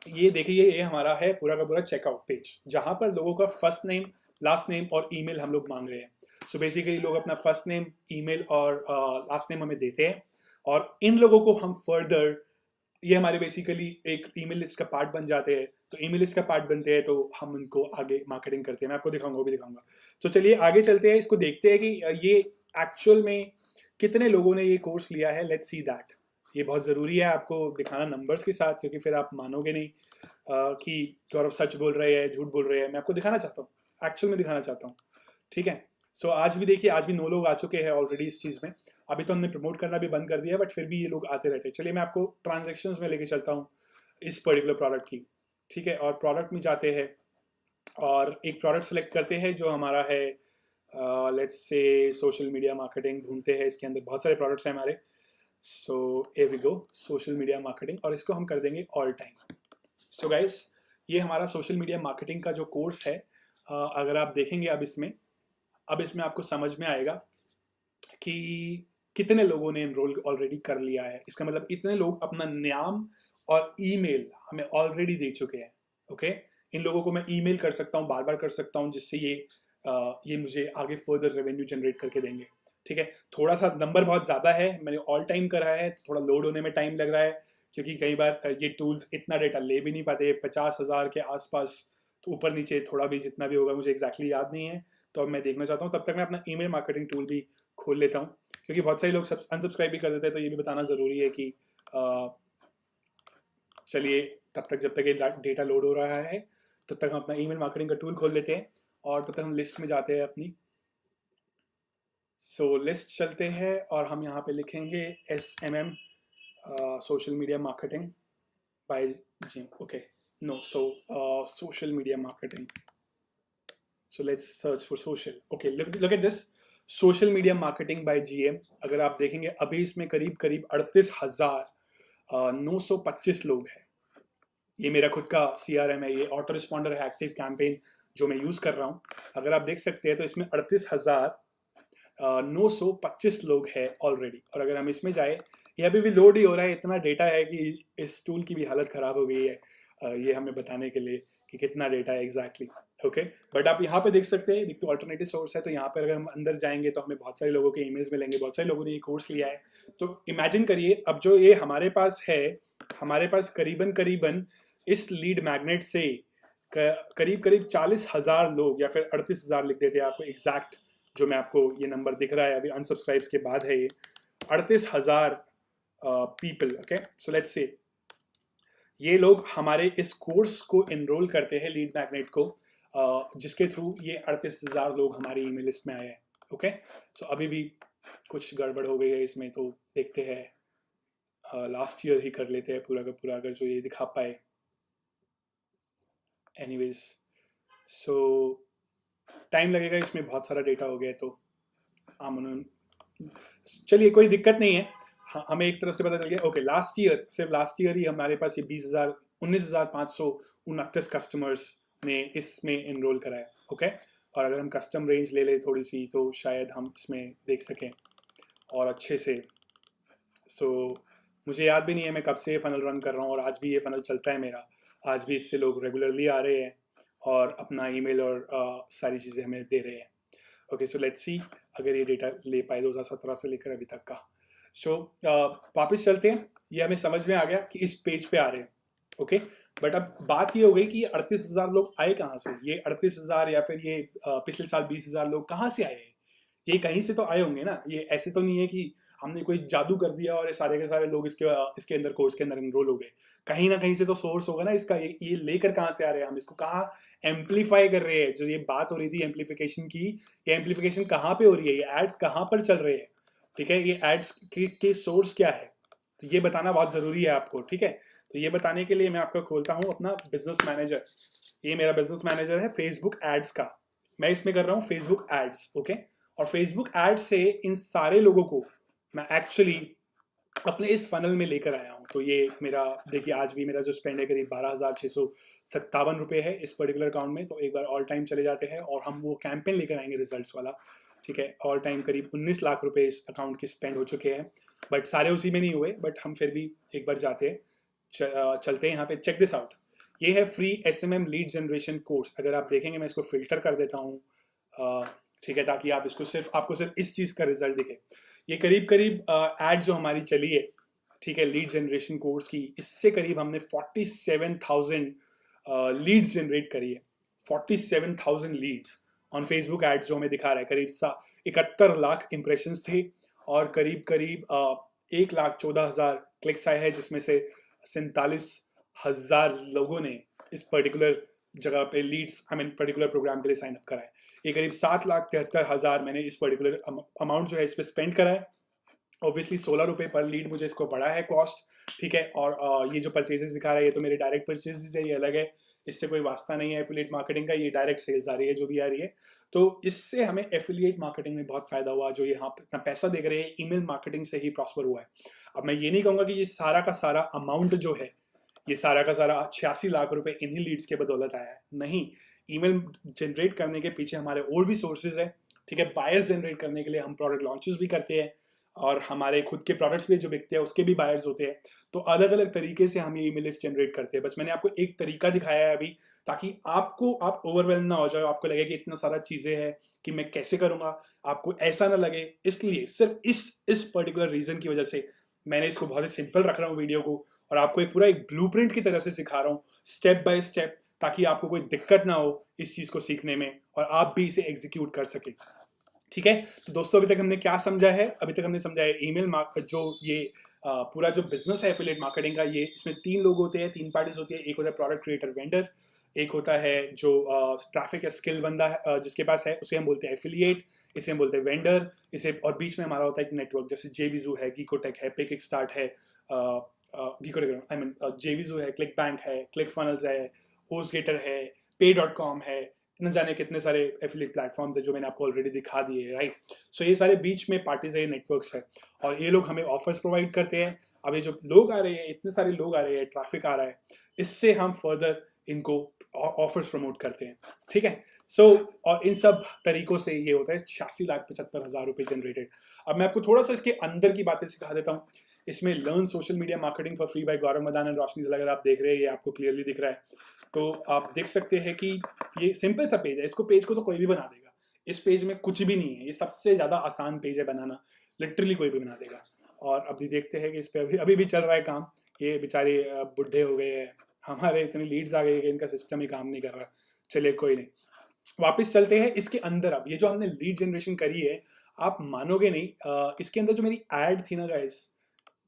ये देखिए, ये हमारा है पूरा का पूरा चेकआउट पेज, जहाँ पर लोगों का फर्स्ट नेम, लास्ट नेम और ईमेल हम लोग मांग रहे हैं। सो बेसिकली लोग अपना फर्स्ट नेम, ईमेल और लास्ट नेम हमें देते हैं, और इन लोगों को हम फर्दर, ये हमारे बेसिकली एक ईमेल लिस्ट का पार्ट बन जाते हैं। तो ईमेल लिस्ट का पार्ट बनते हैं तो हम उनको आगे मार्केटिंग करते हैं। मैं आपको दिखाऊंगा, वो भी दिखाऊंगा। तो चलिए आगे चलते हैं, इसको देखते हैं कि ये एक्चुअल में कितने लोगों ने ये कोर्स लिया है। Let's see that. ये बहुत ज़रूरी है आपको दिखाना नंबर्स के साथ, क्योंकि फिर आप मानोगे नहीं कि गौरव सच बोल रहे हैं, झूठ बोल रहे हैं। मैं आपको दिखाना चाहता हूँ, एक्चुअल में दिखाना चाहता हूँ। ठीक है, सो आज भी देखिए, आज भी 9 लोग आ चुके हैं ऑलरेडी इस चीज़ में। अभी तो हमने प्रमोट करना भी बंद कर दिया है, बट फिर भी ये लोग आते रहते हैं। चलिए मैं आपको ट्रांजेक्शन्स में लेके चलता हूँ इस पर्टिकुलर प्रोडक्ट की। ठीक है, और प्रोडक्ट में जाते हैं और एक प्रोडक्ट सेलेक्ट करते हैं जो हमारा है, let's say social media marketing ढूंढते हैं। इसके अंदर बहुत सारे प्रोडक्ट्स हैं हमारे। सो here we go, social media marketing, और इसको हम कर देंगे ऑल टाइम। सो गाइस, ये हमारा सोशल मीडिया मार्केटिंग का जो कोर्स है, अगर आप देखेंगे अब इसमें आपको समझ में आएगा कि कितने लोगों ने एनरोल ऑलरेडी कर लिया है। इसका मतलब इतने लोग अपना नाम और ईमेल हमें ऑलरेडी दे चुके हैं। ओके, इन लोगों को मैं ईमेल कर सकता हूँ, बार बार कर सकता हूँ, जिससे ये मुझे आगे फर्दर रेवेन्यू जनरेट करके देंगे। ठीक है, थोड़ा सा नंबर बहुत ज़्यादा है, मैंने ऑल टाइम करा है, थोड़ा लोड होने में टाइम लग रहा है, क्योंकि कई बार ये टूल्स इतना डेटा ले भी नहीं पाते। 50,000 के आसपास, तो ऊपर नीचे थोड़ा भी, जितना भी होगा मुझे एग्जैक्टली याद नहीं है। तो अब मैं देखना चाहता हूँ, तब तक मैं अपना ईमेल मार्केटिंग टूल भी खोल लेता हूँ, क्योंकि बहुत सारे लोग अनसब्सक्राइब भी कर देते हैं। तो ये भी बताना ज़रूरी है कि चलिए, तब तक जब तक ये डेटा लोड हो रहा है, तब तक हम अपना ईमेल मार्केटिंग का टूल खोल लेते हैं, और तब तक हम लिस्ट में जाते हैं अपनी। लिस्ट चलते हैं, और हम यहाँ पे लिखेंगे SMM, social media marketing by Jim. Okay, no, social media marketing. So let's search for social. Okay, look at this. Social media marketing by GM. अगर आप देखेंगे अभी इसमें करीब 38,925 लोग हैं। ये मेरा खुद का CRM है, ये ऑटो रिस्पॉन्डर है, एक्टिव कैंपेन जो मैं यूज़ कर रहा हूँ। अगर आप देख सकते हैं तो इसमें 38,925 लोग हैं ऑलरेडी। और अगर हम इसमें जाए, ये अभी भी लोड ही हो रहा है, इतना डेटा है कि इस टूल की भी हालत ख़राब हो गई है ये हमें बताने के लिए कि कितना डेटा है एग्जैक्टली। ओके, बट आप यहाँ पे देख सकते हैं, एक तो अल्टरनेटिव सोर्स है, तो यहाँ पर अगर हम अंदर जाएंगे तो हमें बहुत सारे लोगों के ईमेल्स मिलेंगे, बहुत सारे लोगों ने ये कोर्स लिया है। तो इमेजिन करिए, अब जो ये हमारे पास है, हमारे पास करीबन इस लीड मैग्नेट से करीब 40,000 लोग, या फिर 38,000 लिख देते हैं आपको एग्जैक्ट, जो मैं आपको ये नंबर दिख रहा है अभी अनसब्सक्राइब्स के बाद है, ये 38,000 people. Okay, so let's say ये लोग हमारे इस कोर्स को एनरोल करते हैं, लीड मैग्नेट को, जिसके थ्रू ये 38,000 लोग हमारी ईमेल लिस्ट में आए हैं। ओके, सो अभी भी कुछ गड़बड़ हो गई है इसमें, तो देखते हैं, लास्ट ईयर ही कर लेते हैं पूरा का पूरा, अगर जो ये दिखा पाए। एनीवेज, सो टाइम लगेगा, इसमें बहुत सारा डेटा हो गया है, तो चलिए कोई दिक्कत नहीं है। हमें एक तरफ से पता चल गया। ओके, सिर्फ लास्ट ईयर ही हमारे पास ये 19,529 कस्टमर्स ने इसमें एनरोल करा है। ओके, और अगर हम कस्टम रेंज ले लें थोड़ी सी, तो शायद हम इसमें देख सकें और अच्छे से। मुझे याद भी नहीं है मैं कब से ये फ़नल रन कर रहा हूँ, और आज भी ये फ़नल चलता है मेरा। आज भी इससे लोग रेगुलरली आ रहे हैं और अपना ईमेल और सारी चीज़ें हमें दे रहे हैं। ओके, सो लेट्स सी अगर ये डेटा ले पाए 2017 से लेकर अभी तक का। वापस चलते हैं, ये हमें समझ में आ गया कि इस पेज पे आ रहे हैं। ओके, बट अब बात ये हो गई कि 38,000 लोग आए कहाँ से? ये 38,000 या फिर ये पिछले साल 20,000 लोग कहाँ से आए हैं? ये कहीं से तो आए होंगे ना। ये ऐसे तो नहीं है कि हमने कोई जादू कर दिया और ये सारे के सारे लोग इसके अंदर कोर्स के अंदर एनरोल हो गए। कहीं ना कहीं से तो सोर्स होगा ना इसका। ये लेकर कहाँ से आ रहे हैं? हम इसको कहाँ एम्पलीफाई कर रहे हैं? जो ये बात हो रही थी एम्पलीफिकेशन की, ये एम्पलीफिकेशन कहाँ पे हो रही है? ये एड्स कहाँ पर चल रहे हैं? ठीक है, ये एड्स के सोर्स क्या है? तो ये बताना बहुत ज़रूरी है आपको। ठीक है, तो ये बताने के लिए मैं आपका खोलता हूँ अपना बिजनेस मैनेजर। ये मेरा बिजनेस मैनेजर है फेसबुक एड्स का। मैं इसमें कर रहा हूँ फेसबुक एड्स। ओके, और फेसबुक एड्स से इन सारे लोगों को मैं एक्चुअली अपने इस फनल में लेकर आया हूँ। तो ये मेरा देखिए, आज भी मेरा जो स्पेंड है करीब 12,657 रुपये है इस पर्टिकुलर अकाउंट में। तो एक बार ऑल टाइम चले जाते हैं और हम वो कैंपेन लेकर आएंगे रिजल्ट्स वाला। ठीक है, ऑल टाइम करीब 19 लाख रुपए इस अकाउंट के स्पेंड हो चुके हैं, बट सारे उसी में नहीं हुए, बट हम फिर भी एक बार जाते हैं, चलते हैं यहाँ पे। चेक दिस आउट, ये है free SMM lead generation course. अगर आप देखेंगे मैं इसको फिल्टर कर देता हूँ, ठीक है, ताकि आप आपको सिर्फ इस चीज़ का रिजल्ट दिखे। ये करीब एड जो हमारी चली है, ठीक है, लीड जनरेशन कोर्स की, इससे करीब हमने 47,000 लीड्स जनरेट करी है। 47,000 लीड्स ऑन फेसबुक एड्स जो हमें दिखा रहा है। करीब 71 लाख इंप्रेशंस थे और करीब 1,14,000 क्लिक्स आए हैं, जिसमें से 47,000 लोगों ने इस पर्टिकुलर जगह पे पर्टिकुलर प्रोग्राम के लिए साइन अप करा है। ये करीब 7,73,000 मैंने इस पर्टिकुलर अमाउंट जो है इस पर स्पेंड करा है। ऑब्वियसली 16 रुपये पर लीड मुझे इसको पड़ा है कॉस्ट। ठीक है, और ये जो परचेजेस दिखा रहा है ये तो मेरे डायरेक्ट परचेजेस है, ये अलग है, इससे कोई वास्ता नहीं है एफिलिएट मार्केटिंग का। ये डायरेक्ट सेल्स आ रही है जो भी आ रही है। तो इससे हमें एफिलिएट मार्केटिंग में बहुत फायदा हुआ। जो यहाँ पे इतना पैसा देख रहे हैं, ईमेल मार्केटिंग से ही प्रॉस्पर हुआ है। अब मैं ये नहीं कहूँगा कि ये सारा का सारा अमाउंट जो है, ये सारा का सारा 86 लाख रुपए इन्हीं लीड्स के बदौलत आया है। नहीं, ईमेल जनरेट करने के पीछे हमारे और भी सोर्सेज है। ठीक है। बायर्स जनरेट करने के लिए हम प्रोडक्ट लॉन्चेस भी करते हैं और हमारे खुद के प्रोडक्ट्स भी जो बिकते हैं उसके भी बायर्स होते हैं। तो अलग अलग तरीके से हम ये ईमेल लिस्ट जनरेट करते हैं। बस मैंने आपको एक तरीका दिखाया है अभी, ताकि आप ओवरवेलम ना हो जाए, आपको लगे कि इतना सारा चीज़ें हैं कि मैं कैसे करूँगा, आपको ऐसा ना लगे। इसलिए सिर्फ इस पर्टिकुलर रीज़न की वजह से मैंने इसको बहुत ही सिंपल रख रहा हूँ वीडियो को, और आपको एक पूरा एक ब्लूप्रिंट की तरह से सिखा रहा हूँ, स्टेप बाय स्टेप, ताकि आपको कोई दिक्कत ना हो इस चीज़ को सीखने में और आप भी इसे एग्जीक्यूट कर सकें। ठीक है। तो दोस्तों अभी तक हमने क्या समझा है? अभी तक हमने समझा है ईमेल जो ये पूरा जो बिजनेस है एफिलिएट मार्केटिंग का, ये इसमें 3 लोग होते हैं, 3 पार्टीज होती है। एक होता है प्रोडक्ट क्रिएटर वेंडर, एक होता है जो ट्रैफिक या स्किल बंदा है जिसके पास है, उसे हम बोलते हैं एफिलिएट, इसे हम बोलते हैं वेंडर, इसे, और बीच में हमारा होता है एक नेटवर्क, जैसे जेविजू है, गीकोटेक है, पिक स्टार्ट है, गीकोटेक आई मीन जेविजू है, क्लिक बैंक है, क्लिक फनल्स है, होस्टगेटर है, पे.com है, न जाने कितने सारे एफिलिएट प्लेटफॉर्म्स है जो मैंने आपको ऑलरेडी दिखा दिए, राइट। सो ये सारे बीच में पार्टीज है, ये नेटवर्क्स है, और ये लोग हमें ऑफर्स प्रोवाइड करते हैं। अब ये जो लोग आ रहे हैं, इतने सारे लोग आ रहे हैं, ट्रैफिक आ रहा है, इससे हम फर्दर इनको ऑफर्स प्रमोट करते हैं। ठीक है। और इन सब तरीकों से ये होता है 86,75,000 रुपये जनरेटेड। अब मैं आपको थोड़ा सा इसके अंदर की बातें सिखा देता हूँ। इसमें learn social media marketing for free by Gaurav Madan and Roshni, अगर आप देख रहे हैं, ये आपको क्लियरली दिख रहा है, तो आप देख सकते हैं कि ये सिंपल सा पेज है। इसको पेज को तो कोई भी बना देगा, इस पेज में कुछ भी नहीं है, ये सबसे ज़्यादा आसान पेज है बनाना, लिटरली कोई भी बना देगा। और अभी देखते हैं कि इस पर अभी भी चल रहा है काम। ये बेचारे बुढ़े हो गए हैं, हमारे इतनी लीड्स आ गई कि इनका सिस्टम ही काम नहीं कर रहा। चलिए कोई नहीं, वापस चलते हैं इसके अंदर। अब ये जो हमने लीड जनरेशन करी है, आप मानोगे नहीं, इसके अंदर जो मेरी ऐड थी ना गाइस,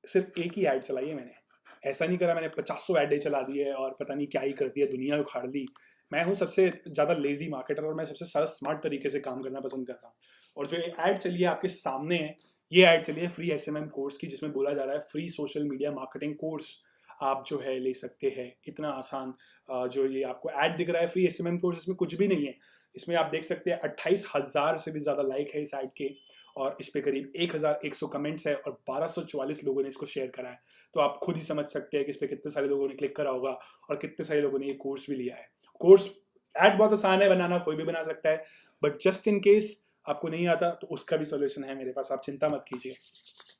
सिर्फ एक ही ऐड चलाई है मैंने। ऐसा नहीं करा मैंने 50 ऐडें चला दी है और पता नहीं क्या ही कर दिया, दुनिया उखाड़ दी। मैं हूँ सबसे ज़्यादा लेजी मार्केटर, और मैं सबसे सारा स्मार्ट तरीके से काम करना पसंद करता हूँ। और जो ये ऐड चली है आपके सामने है, ये ऐड चली है फ्री एसएमएम कोर्स की, जिसमें बोला जा रहा है free social media marketing course आप जो है ले सकते हैं। इतना आसान जो ये आपको ऐड दिख रहा है फ्री एसएमएम कोर्स, इसमें कुछ भी नहीं है। इसमें आप देख सकते हैं 28,000 से भी ज़्यादा लाइक है इस ऐड के, और इस पे करीब 1100 कमेंट्स है, और 1244 लोगों ने इसको शेयर करा है। तो आप खुद ही समझ सकते हैं कि इस पे कितने सारे लोगों ने क्लिक करा होगा और कितने सारे लोगों ने ये कोर्स भी लिया है। कोर्स ऐड बहुत आसान है बनाना, कोई भी बना सकता है, बट जस्ट इन केस आपको नहीं आता तो उसका भी सॉल्यूशन है मेरे पास, आप चिंता मत कीजिए।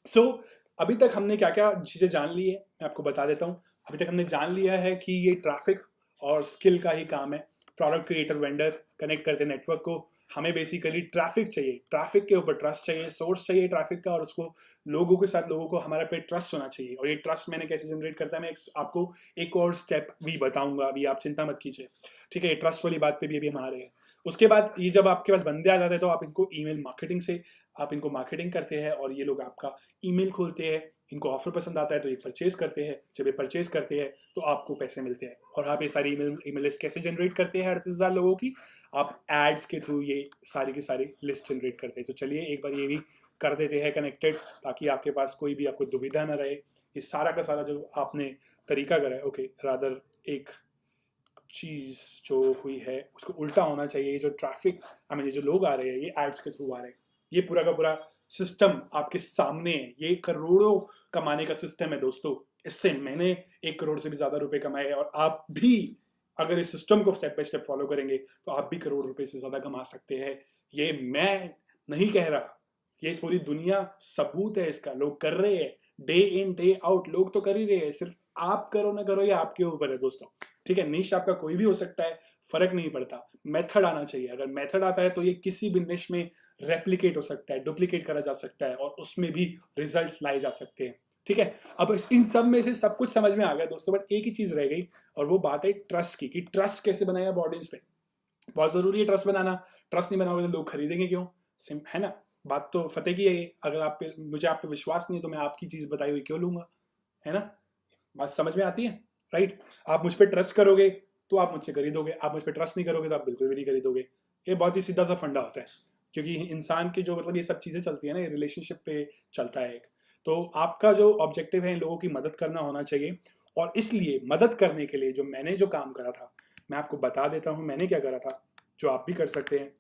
सो अभी तक हमने क्या क्या चीज़ें जान ली है, मैं आपको बता देता हूँ। अभी तक हमने जान लिया है कि ये ट्रैफिक और स्किल का ही काम है। प्रोडक्ट क्रिएटर वेंडर कनेक्ट करते हैं नेटवर्क को, हमें बेसिकली ट्रैफिक चाहिए, ट्रैफिक के ऊपर ट्रस्ट चाहिए, सोर्स चाहिए ट्रैफिक का, और उसको लोगों के साथ, लोगों को हमारे पे ट्रस्ट होना चाहिए। और ये ट्रस्ट मैंने कैसे जनरेट करता है, मैं आपको एक और स्टेप भी बताऊंगा, अभी आप चिंता मत कीजिए। ठीक है, ये ट्रस्ट वाली बात पे भी अभी हम आ रहे हैं। उसके बाद ये जब आपके पास बंदे आ जाते हैं, तो आप इनको ईमेल मार्केटिंग से आप इनको मार्केटिंग करते हैं, और ये लोग आपका ईमेल खोलते हैं, इनको ऑफर पसंद आता है तो ये परचेज करते हैं। जब ये परचेज करते हैं तो आपको पैसे मिलते हैं। और आप ये सारी ईमेल लिस्ट कैसे जनरेट करते हैं 38,000 लोगों की? आप एड्स के थ्रू ये सारी की सारी लिस्ट जनरेट करते हैं। तो चलिए एक बार ये भी कर देते हैं कनेक्टेड, ताकि आपके पास कोई भी आपको दुविधा ना रहे। ये सारा का सारा जो आपने तरीका करा है, ओके, रादर एक चीज़ जो हुई है उसको उल्टा होना चाहिए। ये जो ट्रैफिक, आई मीन ये जो लोग आ रहे हैं, ये एड्स के थ्रू आ रहे हैं। ये पूरा का पूरा सिस्टम आपके सामने है, ये करोड़ों कमाने का सिस्टम है दोस्तों। इससे मैंने 1 करोड़ से भी ज्यादा रुपए कमाए, और आप भी अगर इस सिस्टम को स्टेप बाय स्टेप फॉलो करेंगे तो आप भी करोड़ रुपए से ज्यादा कमा सकते हैं। ये मैं नहीं कह रहा, ये इस पूरी दुनिया सबूत है इसका, लोग कर रहे हैं डे इन डे आउट, लोग तो कर ही रहे हैं। सिर्फ आप करो ना करो, ये आपके ऊपर है दोस्तों। ठीक है, निश आपका कोई भी हो सकता है, फर्क नहीं पड़ता, मेथड आना चाहिए। अगर मेथड आता है तो ये किसी भी निश में रेप्लिकेट हो सकता है, डुप्लीकेट करा जा सकता है, और उसमें भी रिजल्ट्स लाए जा सकते हैं। ठीक है, अब इन सब में से सब कुछ समझ में आ गया दोस्तों, बट एक ही चीज रह गई, और वो बात है ट्रस्ट की, कि ट्रस्ट कैसे बनाया ऑडियंस पे। बहुत जरूरी है ट्रस्ट बनाना। ट्रस्ट नहीं बनाओगे तो लोग खरीदेंगे क्यों? है ना, बात तो फतेह की है ये। अगर मुझे आप पे विश्वास नहीं है तो मैं आपकी चीज बताई हुई क्यों लूंगा? है ना, बात समझ में आती है, राइट। आप मुझ पर ट्रस्ट करोगे तो आप मुझसे खरीदोगे, आप मुझ पर ट्रस्ट नहीं करोगे तो आप बिल्कुल भी नहीं खरीदोगे। ये बहुत ही सीधा सा फंडा होता है, क्योंकि इंसान की जो मतलब ये सब चीज़ें चलती है ना, ये रिलेशनशिप पे चलता है एक। तो आपका जो ऑब्जेक्टिव है इन लोगों की मदद करना होना चाहिए, और इसलिए मदद करने के लिए जो मैंने जो काम करा था, मैं आपको बता देता हूँ मैंने क्या करा था, जो आप भी कर सकते हैं।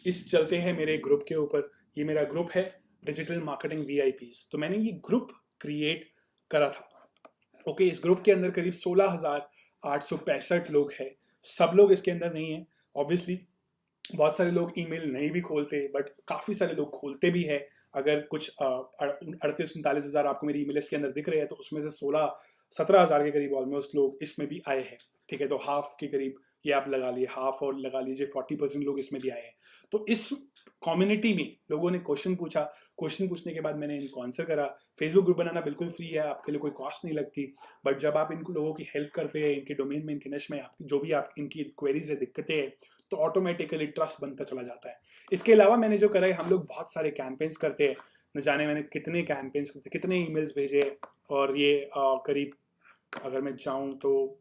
इस चलते हैं मेरे ग्रुप के ऊपर। ये मेरा ग्रुप है डिजिटल मार्केटिंग वीआईपीज। तो मैंने ये ग्रुप क्रिएट करा था। ओके, इस ग्रुप के अंदर करीब 16,865 लोग हैं। सब लोग इसके अंदर नहीं हैं ऑब्वियसली, बहुत सारे लोग ईमेल नहीं भी खोलते, बट काफ़ी सारे लोग खोलते भी है। अगर कुछ 38-39 हज़ार आपको मेरी ईमेल के अंदर दिख रहे हैं, तो उसमें से 16-17 हज़ार के करीब ऑलमोस्ट लोग इसमें भी आए हैं। ठीक है, तो हाफ के करीब ये आप लगा लिए, हाफ और लगा लीजिए 40% लोग इसमें भी आए हैं। तो इस कम्युनिटी में लोगों ने क्वेश्चन पूछा, क्वेश्चन पूछने के बाद मैंने इनको आंसर करा। फेसबुक ग्रुप बनाना बिल्कुल फ्री है, आपके लिए कोई कॉस्ट नहीं लगती, बट जब आप इन लोगों की हेल्प करते हैं, इनके डोमेन में, इनके निश में, आप जो भी आप इनकी क्वेरीज है, दिक्कतें हैं, तो ऑटोमेटिकली ट्रस्ट बनता चला जाता है। इसके अलावा मैंने जो करा है, हम लोग बहुत सारे कैंपेन्स करते हैं, न जाने मैंने कितने कैंपेन्स करते, कितने ईमेल्स भेजे, और ये करीब, अगर मैं जाऊँ तो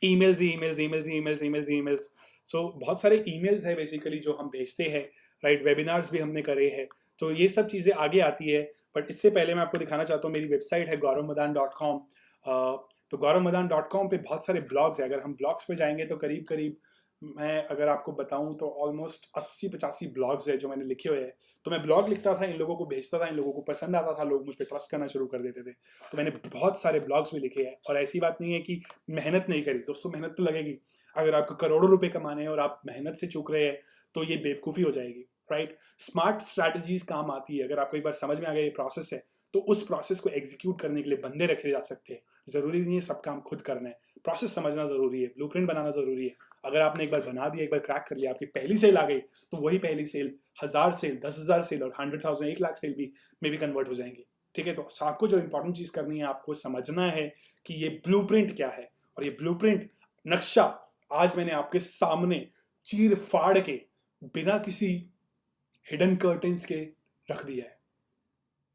ईमेल्स ही ईमेल्स, ईमेल्स ही ईमेल्स, ईमेल्स ही ईमेल्स। सो बहुत सारे ईमेल्स है बेसिकली जो हम भेजते हैं, राइट। वेबिनार्स भी हमने करे हैं, तो ये सब चीज़ें आगे आती है। बट इससे पहले मैं आपको दिखाना चाहता हूँ, मेरी वेबसाइट है gauravmadan.com। तो gauravmadan.com पे बहुत सारे ब्लॉग्स हैं। अगर हम ब्लॉग्स पे जाएंगे तो करीब करीब, मैं अगर आपको बताऊं तो ऑलमोस्ट 80-85 ब्लॉग्स है जो मैंने लिखे हुए हैं। तो मैं ब्लॉग लिखता था, इन लोगों को भेजता था, इन लोगों को पसंद आता था, लोग मुझ पर ट्रस्ट करना शुरू कर देते थे। तो मैंने बहुत सारे ब्लॉग्स भी लिखे हैं, और ऐसी बात नहीं है कि मेहनत नहीं करी दोस्तों, मेहनत तो लगेगी। अगर आपको करोड़ों रुपए कमाने हैं और आप मेहनत से चूक रहे हैं, तो ये बेवकूफ़ी हो जाएगी, राइट। स्मार्ट स्ट्रैटेजीज काम आती है। अगर आपको एक बार समझ में आ गया ये प्रोसेस है, तो उस प्रोसेस को एग्जीक्यूट करने के लिए बंदे रखे जा सकते हैं। ज़रूरी नहीं है सब काम खुद करना है, प्रोसेस समझना ज़रूरी है, ब्लूप्रिंट बनाना ज़रूरी है। अगर आपने एक बार बना दिया, एक बार क्रैक कर लिया, आपकी पहली सेल आ गई, तो वही पहली सेल 1000 सेल, 10,000 सेल और 100,000, 1 लाख सेल भी में भी कन्वर्ट हो जाएंगी। ठीक है, तो आपको जो इंपॉर्टेंट चीज़ करनी है, आपको समझना है कि ये ब्लूप्रिंट क्या है, और ये ब्लूप्रिंट नक्शा आज मैंने आपके सामने चीर फाड़ के, बिना किसी हिडन कर्टेंस के रख दिया है।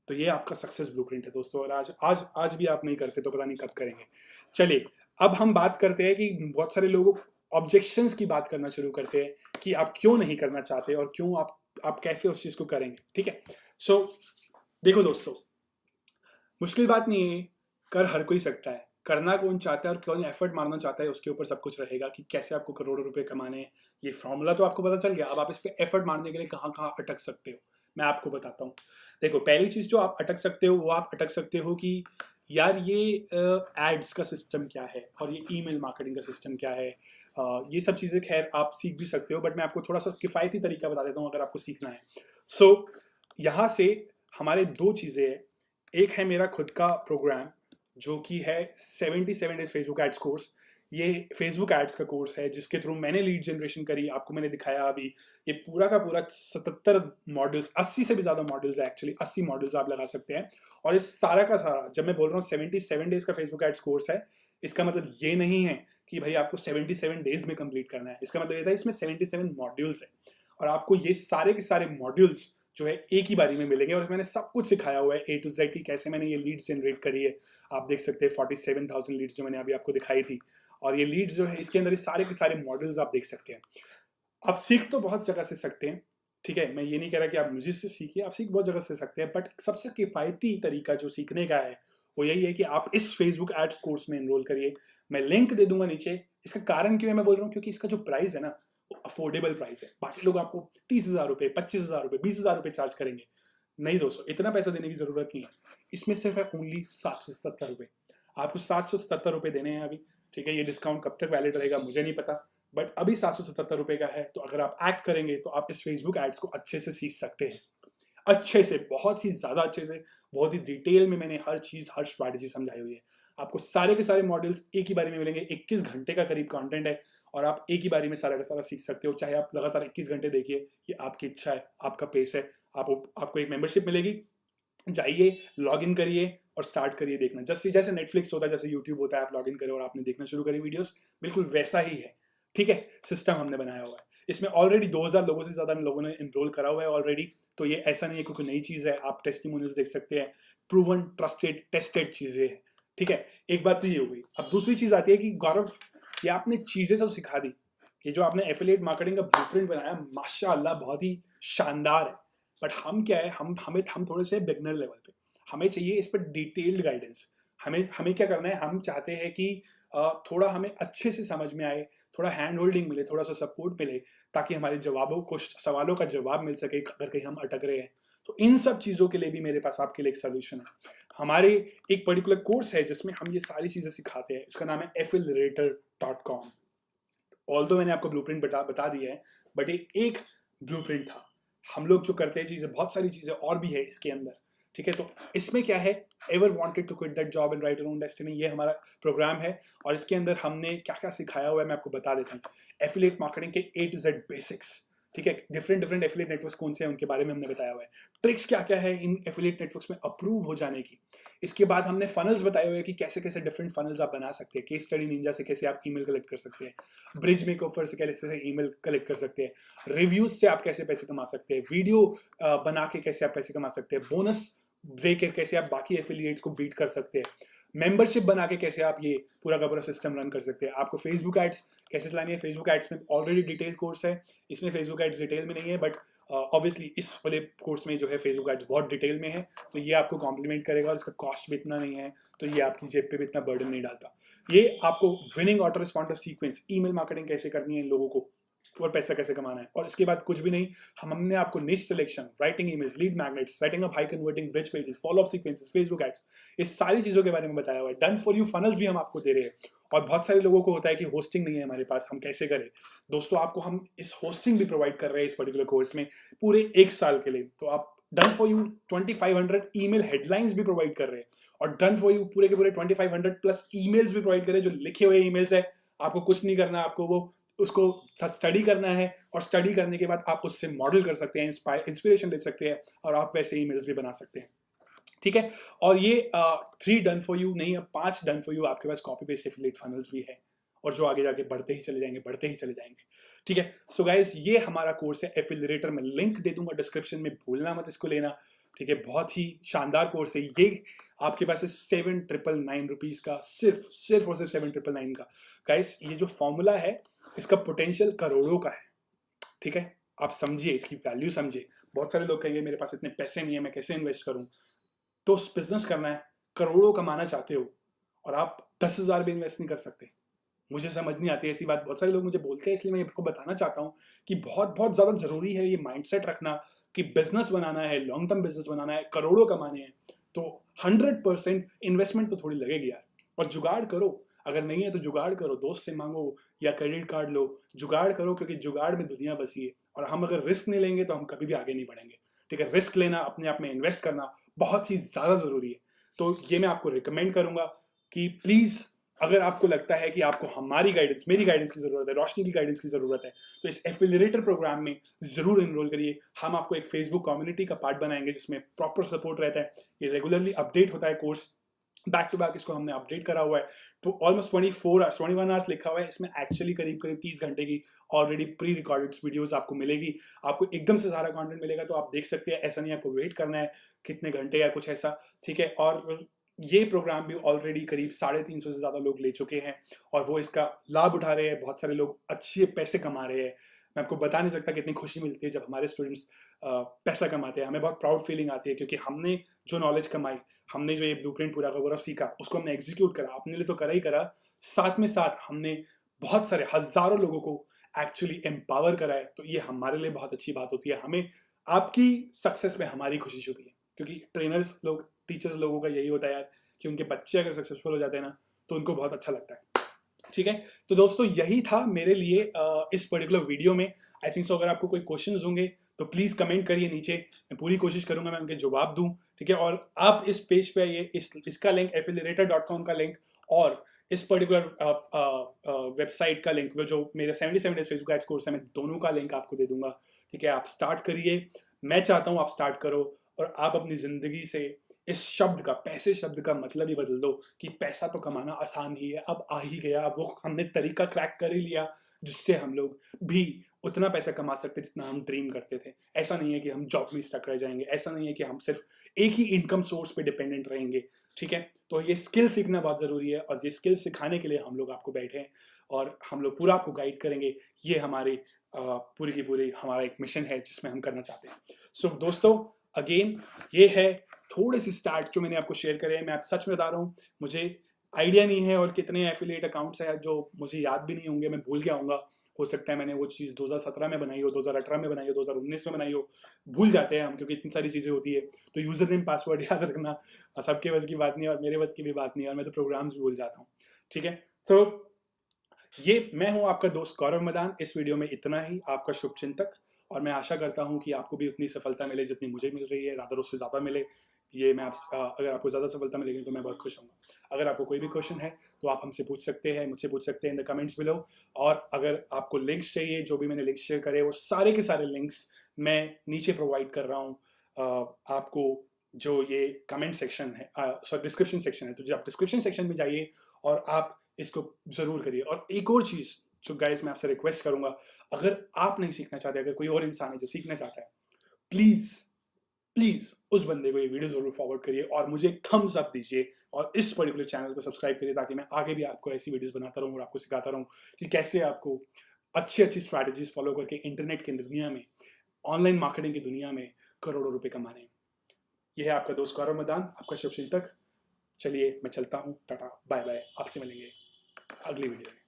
तो ये आपका सक्सेस ब्लूप्रिंट है दोस्तों, और आज आज आज भी आप नहीं करते तो पता नहीं कब करेंगे। चलिए, अब हम बात करते हैं कि बहुत सारे लोग ऑब्जेक्शंस की बात करना शुरू करते हैं कि आप क्यों नहीं करना चाहते, और क्यों आप कैसे उस चीज़ को करेंगे। ठीक है, सो देखो दोस्तों, मुश्किल बात नहीं है, कर हर कोई सकता है। करना कौन चाहता है और कौन एफर्ट मारना चाहता है, उसके ऊपर सब कुछ रहेगा कि कैसे आपको करोड़ों रुपए कमाने हैं। ये फॉर्मूला तो आपको पता चल गया। अब आप इस पे एफर्ट मारने के लिए कहाँ कहाँ अटक सकते हो, मैं आपको बताता हूँ। देखो, पहली चीज़ जो आप अटक सकते हो, वो आप अटक सकते हो कि यार ये एड्स का सिस्टम क्या है, और ये ईमेल मार्केटिंग का सिस्टम क्या है। ये सब चीज़ें खैर आप सीख भी सकते हो, बट मैं आपको थोड़ा सा किफ़ायती तरीका बता देता हूँ अगर आपको सीखना है। सो यहाँ से हमारे दो चीज़ें हैं। एक है मेरा खुद का प्रोग्राम, जो कि है 77 डेज फेसबुक एड्स कोर्स। ये फेसबुक एड्स का कोर्स है जिसके थ्रू मैंने लीड जनरेशन करी, आपको मैंने दिखाया अभी। ये पूरा का पूरा 77 मॉड्यूल्स, 80 से भी ज़्यादा मॉड्यूल्स है एक्चुअली, 80 मॉड्यूल्स आप लगा सकते हैं। और इस सारा का सारा, जब मैं बोल रहा हूँ 77 डेज का फेसबुक एड्स कोर्स है, इसका मतलब ये नहीं है कि भाई आपको 77 डेज में कंप्लीट करना है। इसका मतलब ये था इसमें 77 मॉड्यूल्स है, और आपको ये सारे के सारे मॉड्यूल्स जो है एक ही बारी में मिलेंगे, और मैंने सब कुछ सिखाया हुआ है A to Z की, कैसे मैंने ये लीड्स जनरेट करी है। आप देख सकते हैं 47,000 लीड्स जो मैंने अभी आपको दिखाई थी, और ये लीड्स जो है इसके अंदर ये सारे के सारे मॉडल्स आप देख सकते हैं। आप सीख तो बहुत जगह से सकते हैं, ठीक है, मैं ये नहीं कह रहा कि आप मुझे से सीखिए, आप सीख बहुत जगह से सकते हैं, बट सबसे किफ़ायती तरीका जो सीखने का है वो यही है कि आप इस फेसबुक एड्स कोर्स में एनरोल करिए। मैं लिंक दे दूंगा नीचे। इसका कारण क्यों है मैं बोल रहा हूँ, क्योंकि इसका जो प्राइस है ना, वो अफोर्डेबल प्राइस है। बाकी लोग आपको 30,000 रुपये, 25,000 रुपये, 20,000 रुपये चार्ज करेंगे। नहीं दोस्तों, इतना पैसा देने की जरूरत नहीं है। इसमें सिर्फ है ओनली 777 रुपये। आपको 777 रुपये देने हैं अभी। ठीक है, ये डिस्काउंट कब तक वैलिड रहेगा मुझे नहीं पता, बट अभी 777 रुपये का है। तो अगर आप एक्ट करेंगे तो आप इस फेसबुक एड्स को अच्छे से सीख सकते हैं, अच्छे से, बहुत ही ज़्यादा अच्छे से, बहुत ही डिटेल में मैंने हर चीज़, हर स्ट्रैटेजी समझाई हुई है। आपको सारे के सारे मॉडल्स एक ही बारी में मिलेंगे। 21 घंटे का करीब कंटेंट है, और आप एक ही बारी में सारा का सारा सीख सकते हो। चाहे आप लगातार 21 घंटे देखिए, ये आपकी इच्छा है, आपका पेस है। आपको एक मेंबरशिप मिलेगी, जाइए, लॉग इन करिए और स्टार्ट करिए देखना। जैसे जैसे नेटफ्लिक्स होता है, जैसे यूट्यूब होता है, आप लॉग इन करें और आपने देखना शुरू करी वीडियोस, बिल्कुल वैसा ही है। ठीक है, सिस्टम हमने बनाया हुआ है। इसमें ऑलरेडी 2000 लोगों से ज़्यादा लोगों ने इनरोल करा हुआ है ऑलरेडी। तो ये ऐसा नहीं है क्योंकि नई चीज़ है, आप टेस्टिमोनियल्स देख सकते हैं, प्रूवन, ट्रस्टेड, टेस्टेड चीज़ें हैं। ठीक है, एक बात तो ये हो गई। अब दूसरी चीज़ आती है कि गौरव, ये आपने चीज़ें सब सिखा दी, ये जो आपने एफिलिएट मार्केटिंग का ब्लूप्रिंट बनाया, माशाअल्लाह बहुत ही शानदार है। बट हम क्या है, हम थोड़े से बिगनर लेवल पे, हमें चाहिए इस पर डिटेल्ड गाइडेंस। हमें हमें क्या करना है, हम चाहते हैं कि थोड़ा हमें अच्छे से समझ में आए, थोड़ा हैंड होल्डिंग मिले, थोड़ा सा सपोर्ट मिले, ताकि हमारे जवाबों को, सवालों का जवाब मिल सके अगर कहीं हम अटक रहे हैं। तो इन सब चीज़ों के लिए भी मेरे पास आपके लिए एक सोल्यूशन है। हमारे एक पर्टिकुलर कोर्स है जिसमें हम ये सारी चीज़ें सिखाते हैं, इसका नाम है affiliator.com। ऑल्दो मैंने आपको ब्लूप्रिंट बता दिया है, बट ये एक ब्लूप्रिंट था। हम लोग जो करते हैं चीज़ें, बहुत सारी चीज़ें और भी है इसके अंदर, ठीक है। तो इसमें क्या है, ever wanted to quit that job and write your own destiny, ये हमारा प्रोग्राम है। और इसके अंदर हमने क्या क्या सिखाया हुआ है मैं आपको बता देता हूँ। एफिलिएट मार्केटिंग के A to Z बेसिक्स, ठीक है। डिफरेंट एफिलिएट नेटवर्क्स कौन से हैं उनके बारे में हमने बताया हुआ है। ट्रिक्स क्या क्या है इन एफिलिएट नेटवर्क्स में अप्रूव हो जाने की। इसके बाद हमने फनल्स बताए हुए हैं कि कैसे कैसे डिफरेंट फनल्स आप बना सकते हैं। केस स्टडी निंजा से कैसे आप ईमेल कलेक्ट कर सकते हैं, ब्रिज मेकओवर से कैसे ईमेल कलेक्ट कर सकते हैं, रिव्यूज से आप कैसे पैसे कमा सकते हैं, वीडियो बना के कैसे आप पैसे कमा सकते हैं, बोनस देकर कैसे आप बाकी एफिलिएट्स को बीट कर सकते हैं, मेंबरशिप बना के कैसे आप ये पूरा का पूरा सिस्टम रन कर सकते हैं। आपको फेसबुक एड्स कैसे चलानी है, फेसबुक एड्स में ऑलरेडी डिटेल कोर्स है, इसमें फेसबुक एड्स डिटेल में नहीं है, बट ऑब्वियसली इस वाले कोर्स में जो है फेसबुक एड्स बहुत डिटेल में है, तो ये आपको कॉम्प्लीमेंट करेगा और इसका कॉस्ट भी इतना नहीं है, तो ये आपकी जेब पे भी इतना बर्डन नहीं डालता। ये आपको winning auto responder sequence, email marketing कैसे करनी है इन लोगों को और पैसा कैसे कमाना है, और इसके बाद कुछ भी नहीं, हमने आपको niche selection, writing emails, lead magnets, setting up high converting bridge pages, follow up sequences, Facebook ads, इस सारी चीजों के बारे में बताया हुआ है। डन फॉर यू फनल्स भी हम आपको दे रहे हैं। और बहुत सारे लोगों को होता है कि होस्टिंग नहीं है हमारे पास, हम कैसे करें। दोस्तों आपको हम इस होस्टिंग भी प्रोवाइड कर रहे हैं इस पर्टिकुलर कोर्स में पूरे 1 साल के लिए। तो आप done for you 2500 email headlines भी प्रोवाइड कर रहे हैं, और डन फॉर यू पूरे के पूरे 2500 प्लस ईमेल्स भी प्रोवाइड कर रहे हैं, जो लिखे हुए ईमेल्स है। आपको कुछ नहीं करना, आपको वो उसको स्टडी करना है, और स्टडी करने के बाद आप उससे मॉडल कर सकते हैं, इंस्पिरेशन ले सकते हैं, और आप वैसे ईमेल्स भी बना सकते हैं, ठीक है। और ये 3 डन फॉर यू नहीं, अब 5 डन फॉर यू आपके पास कॉपी पेस्ट एफिलिएट फनल्स भी है, और जो आगे जाके बढ़ते ही चले जाएंगे, बढ़ते ही चले जाएंगे, ठीक है। सो गाइस, ये हमारा कोर्स है एफिलिएटर में, लिंक दे दूंगा डिस्क्रिप्शन में, भूलना मत इसको लेना, ठीक है। बहुत ही शानदार कोर्स है ये। आपके पास है 7,999 रुपीज का, सिर्फ और सिर्फ 7,999 का। गाइस, ये जो फॉर्मूला है इसका पोटेंशियल करोड़ों का है, ठीक है। आप समझिए, इसकी वैल्यू समझिए। बहुत सारे लोग कहेंगे मेरे पास इतने पैसे नहीं है, मैं कैसे इन्वेस्ट करूं। तो बिजनेस करना है, करोड़ों कमाना चाहते हो, और आप 10,000 भी इन्वेस्ट नहीं कर सकते। मुझे समझ नहीं आती ऐसी बात, बहुत सारे लोग मुझे बोलते हैं, इसलिए मैं आपको बताना चाहता हूँ कि बहुत बहुत ज़्यादा ज़रूरी है ये माइंडसेट रखना कि बिजनेस बनाना है, लॉन्ग टर्म बिजनेस बनाना है, करोड़ों कमाने हैं, तो 100% इन्वेस्टमेंट तो थोड़ी लगेगी यार। और जुगाड़ करो, अगर नहीं है तो जुगाड़ करो, दोस्त से मांगो या क्रेडिट कार्ड लो, जुगाड़ करो, क्योंकि जुगाड़ में दुनिया बसी है। और हम अगर रिस्क नहीं लेंगे तो हम कभी भी आगे नहीं बढ़ेंगे, ठीक है। रिस्क लेना, अपने आप में इन्वेस्ट करना बहुत ही ज़्यादा ज़रूरी है। तो ये मैं आपको रिकमेंड करूंगा कि प्लीज़, अगर आपको लगता है कि आपको हमारी गाइडेंस, मेरी गाइडेंस की ज़रूरत है, रोशनी की गाइडेंस की ज़रूरत है, तो इस एफिलिएटर प्रोग्राम में ज़रूर इनरोल करिए। हम आपको एक फेसबुक कम्युनिटी का पार्ट बनाएंगे जिसमें प्रॉपर सपोर्ट रहता है, ये रेगुलरली अपडेट होता है कोर्स, बैक टू बैक इसको हमने अपडेट करा हुआ है। तो ऑलमोस्ट 24 आवर्स, 21 आवर्स लिखा हुआ है इसमें, एक्चुअली करीब करीब 30 घंटे की ऑलरेडी प्री रिकॉर्डेड वीडियोस आपको मिलेगी। आपको एकदम से सारा कंटेंट मिलेगा, तो आप देख सकते हैं, ऐसा नहीं आपको वेट करना है कितने घंटे या कुछ ऐसा, ठीक है। और ये प्रोग्राम भी ऑलरेडी करीब 350 से ज़्यादा लोग ले चुके हैं, और वो इसका लाभ उठा रहे हैं। बहुत सारे लोग अच्छे पैसे कमा रहे हैं। मैं आपको बता नहीं सकता कितनी खुशी मिलती है जब हमारे स्टूडेंट्स पैसा कमाते हैं। हमें बहुत प्राउड फीलिंग आती है, क्योंकि हमने जो नॉलेज कमाई, हमने जो ये ब्लूप्रिंट पूरा का पूरा सीखा, उसको हमने एग्जीक्यूट करा, अपने लिए तो करा ही करा, साथ में साथ हमने बहुत सारे हजारों लोगों को एक्चुअली एम्पावर करा है। तो ये हमारे लिए बहुत अच्छी बात होती है। हमें आपकी सक्सेस में हमारी खुशी छुपी है, क्योंकि ट्रेनर्स लोग, टीचर्स लोगों का यही होता है यार, कि उनके बच्चे अगर सक्सेसफुल हो जाते हैं ना, तो उनको बहुत अच्छा लगता है, ठीक है। तो दोस्तों, यही था मेरे लिए इस पर्टिकुलर वीडियो में। आई थिंक सो, अगर आपको कोई क्वेश्चंस होंगे तो प्लीज़ कमेंट करिए नीचे, मैं पूरी कोशिश करूंगा मैं उनके जवाब दूं, ठीक है। और आप इस पेज पे आइए, इसका लिंक affiliator.com का लिंक, और इस पर्टिकुलर वेबसाइट का लिंक, वो जो मेरे 77 डेज फेसबुक एड्स कोर्स है, मैं दोनों का लिंक आपको दे दूंगा, ठीक है। आप स्टार्ट करिए, मैं चाहता हूँ आप स्टार्ट करो, और आप अपनी ज़िंदगी से इस शब्द का, पैसे शब्द का मतलब ही बदल दो कि पैसा तो कमाना आसान ही है, अब आ ही गया, अब वो हमने तरीका क्रैक कर ही लिया जिससे हम लोग भी उतना पैसा कमा सकते जितना हम ड्रीम करते थे। ऐसा नहीं है कि हम जॉब में स्टक रह जाएंगे, ऐसा नहीं है कि हम सिर्फ एक ही इनकम सोर्स पे डिपेंडेंट रहेंगे, ठीक है। तो ये स्किल सीखना बहुत ज़रूरी है, और ये स्किल सिखाने के लिए हम लोग आपको बैठे हैं, और हम लोग पूरा आपको गाइड करेंगे। ये हमारी पूरी की पूरी हमारा एक मिशन है जिसमें हम करना चाहते हैं। सो दोस्तों, अगेन, ये है थोड़े से स्टार्ट जो मैंने आपको शेयर करे हैं। मैं आप सच में बता रहा हूँ, मुझे आइडिया नहीं है, और कितने एफिलिएट अकाउंट्स हैं जो मुझे याद भी नहीं होंगे, मैं भूल गया हूँगा। हो सकता है मैंने वो चीज़ 2017 में बनाई हो, 2018 में बनाई हो, 2019 में बनाई हो, भूल जाते हैं हम, क्योंकि इतनी सारी चीज़ें होती है। तो यूज़र नेम पासवर्ड याद रखना सबके बस की बात नहीं है, और मेरे बस की भी बात नहीं है, और मैं तो प्रोग्राम्स भी भूल जाता हूँ, ठीक है। तो ये मैं हूँ आपका दोस्त गौरव मदान। इस वीडियो में इतना ही, आपका शुभचिंतक। और मैं आशा करता हूँ कि आपको भी उतनी सफलता मिले जितनी मुझे मिल रही है, रादर उससे ज़्यादा मिले। ये मैं अगर आपको ज़्यादा सफलता मिलेगी तो मैं बहुत खुश हूँगा। अगर आपको कोई भी क्वेश्चन है तो आप हमसे पूछ सकते हैं, मुझसे पूछ सकते हैं इन द कमेंट्स बिलो। और अगर आपको लिंक्स चाहिए, जो भी मैंने लिंक्स शेयर करे वो सारे के सारे लिंक्स मैं नीचे प्रोवाइड कर रहा हूँ आपको। जो ये कमेंट सेक्शन है, सॉरी डिस्क्रिप्शन सेक्शन है, तो जो आप डिस्क्रिप्शन सेक्शन में जाइए और आप इसको ज़रूर करिए। और एक और चीज़ जो गाइस मैं आपसे रिक्वेस्ट करूंगा, अगर आप नहीं सीखना चाहते, अगर कोई और इंसान है जो सीखना चाहता है, प्लीज़ प्लीज़ उस बंदे को ये वीडियो ज़रूर फॉरवर्ड करिए और मुझे एक थम्स अप दीजिए और इस पर्टिकुलर चैनल को सब्सक्राइब करिए, ताकि मैं आगे भी आपको ऐसी वीडियोस बनाता रहूँ और आपको सिखाता रहूँ कि कैसे आपको अच्छी अच्छी स्ट्रैटेजीज फॉलो करके इंटरनेट की दुनिया में, ऑनलाइन मार्केटिंग की दुनिया में करोड़ों रुपए कमाने। यह है आपका दोस्त गौरव मैदान, आपका शुभचिंतक। चलिए मैं चलता हूँ, टाटा बाय बाय, आपसे मिलेंगे अगली वीडियो में।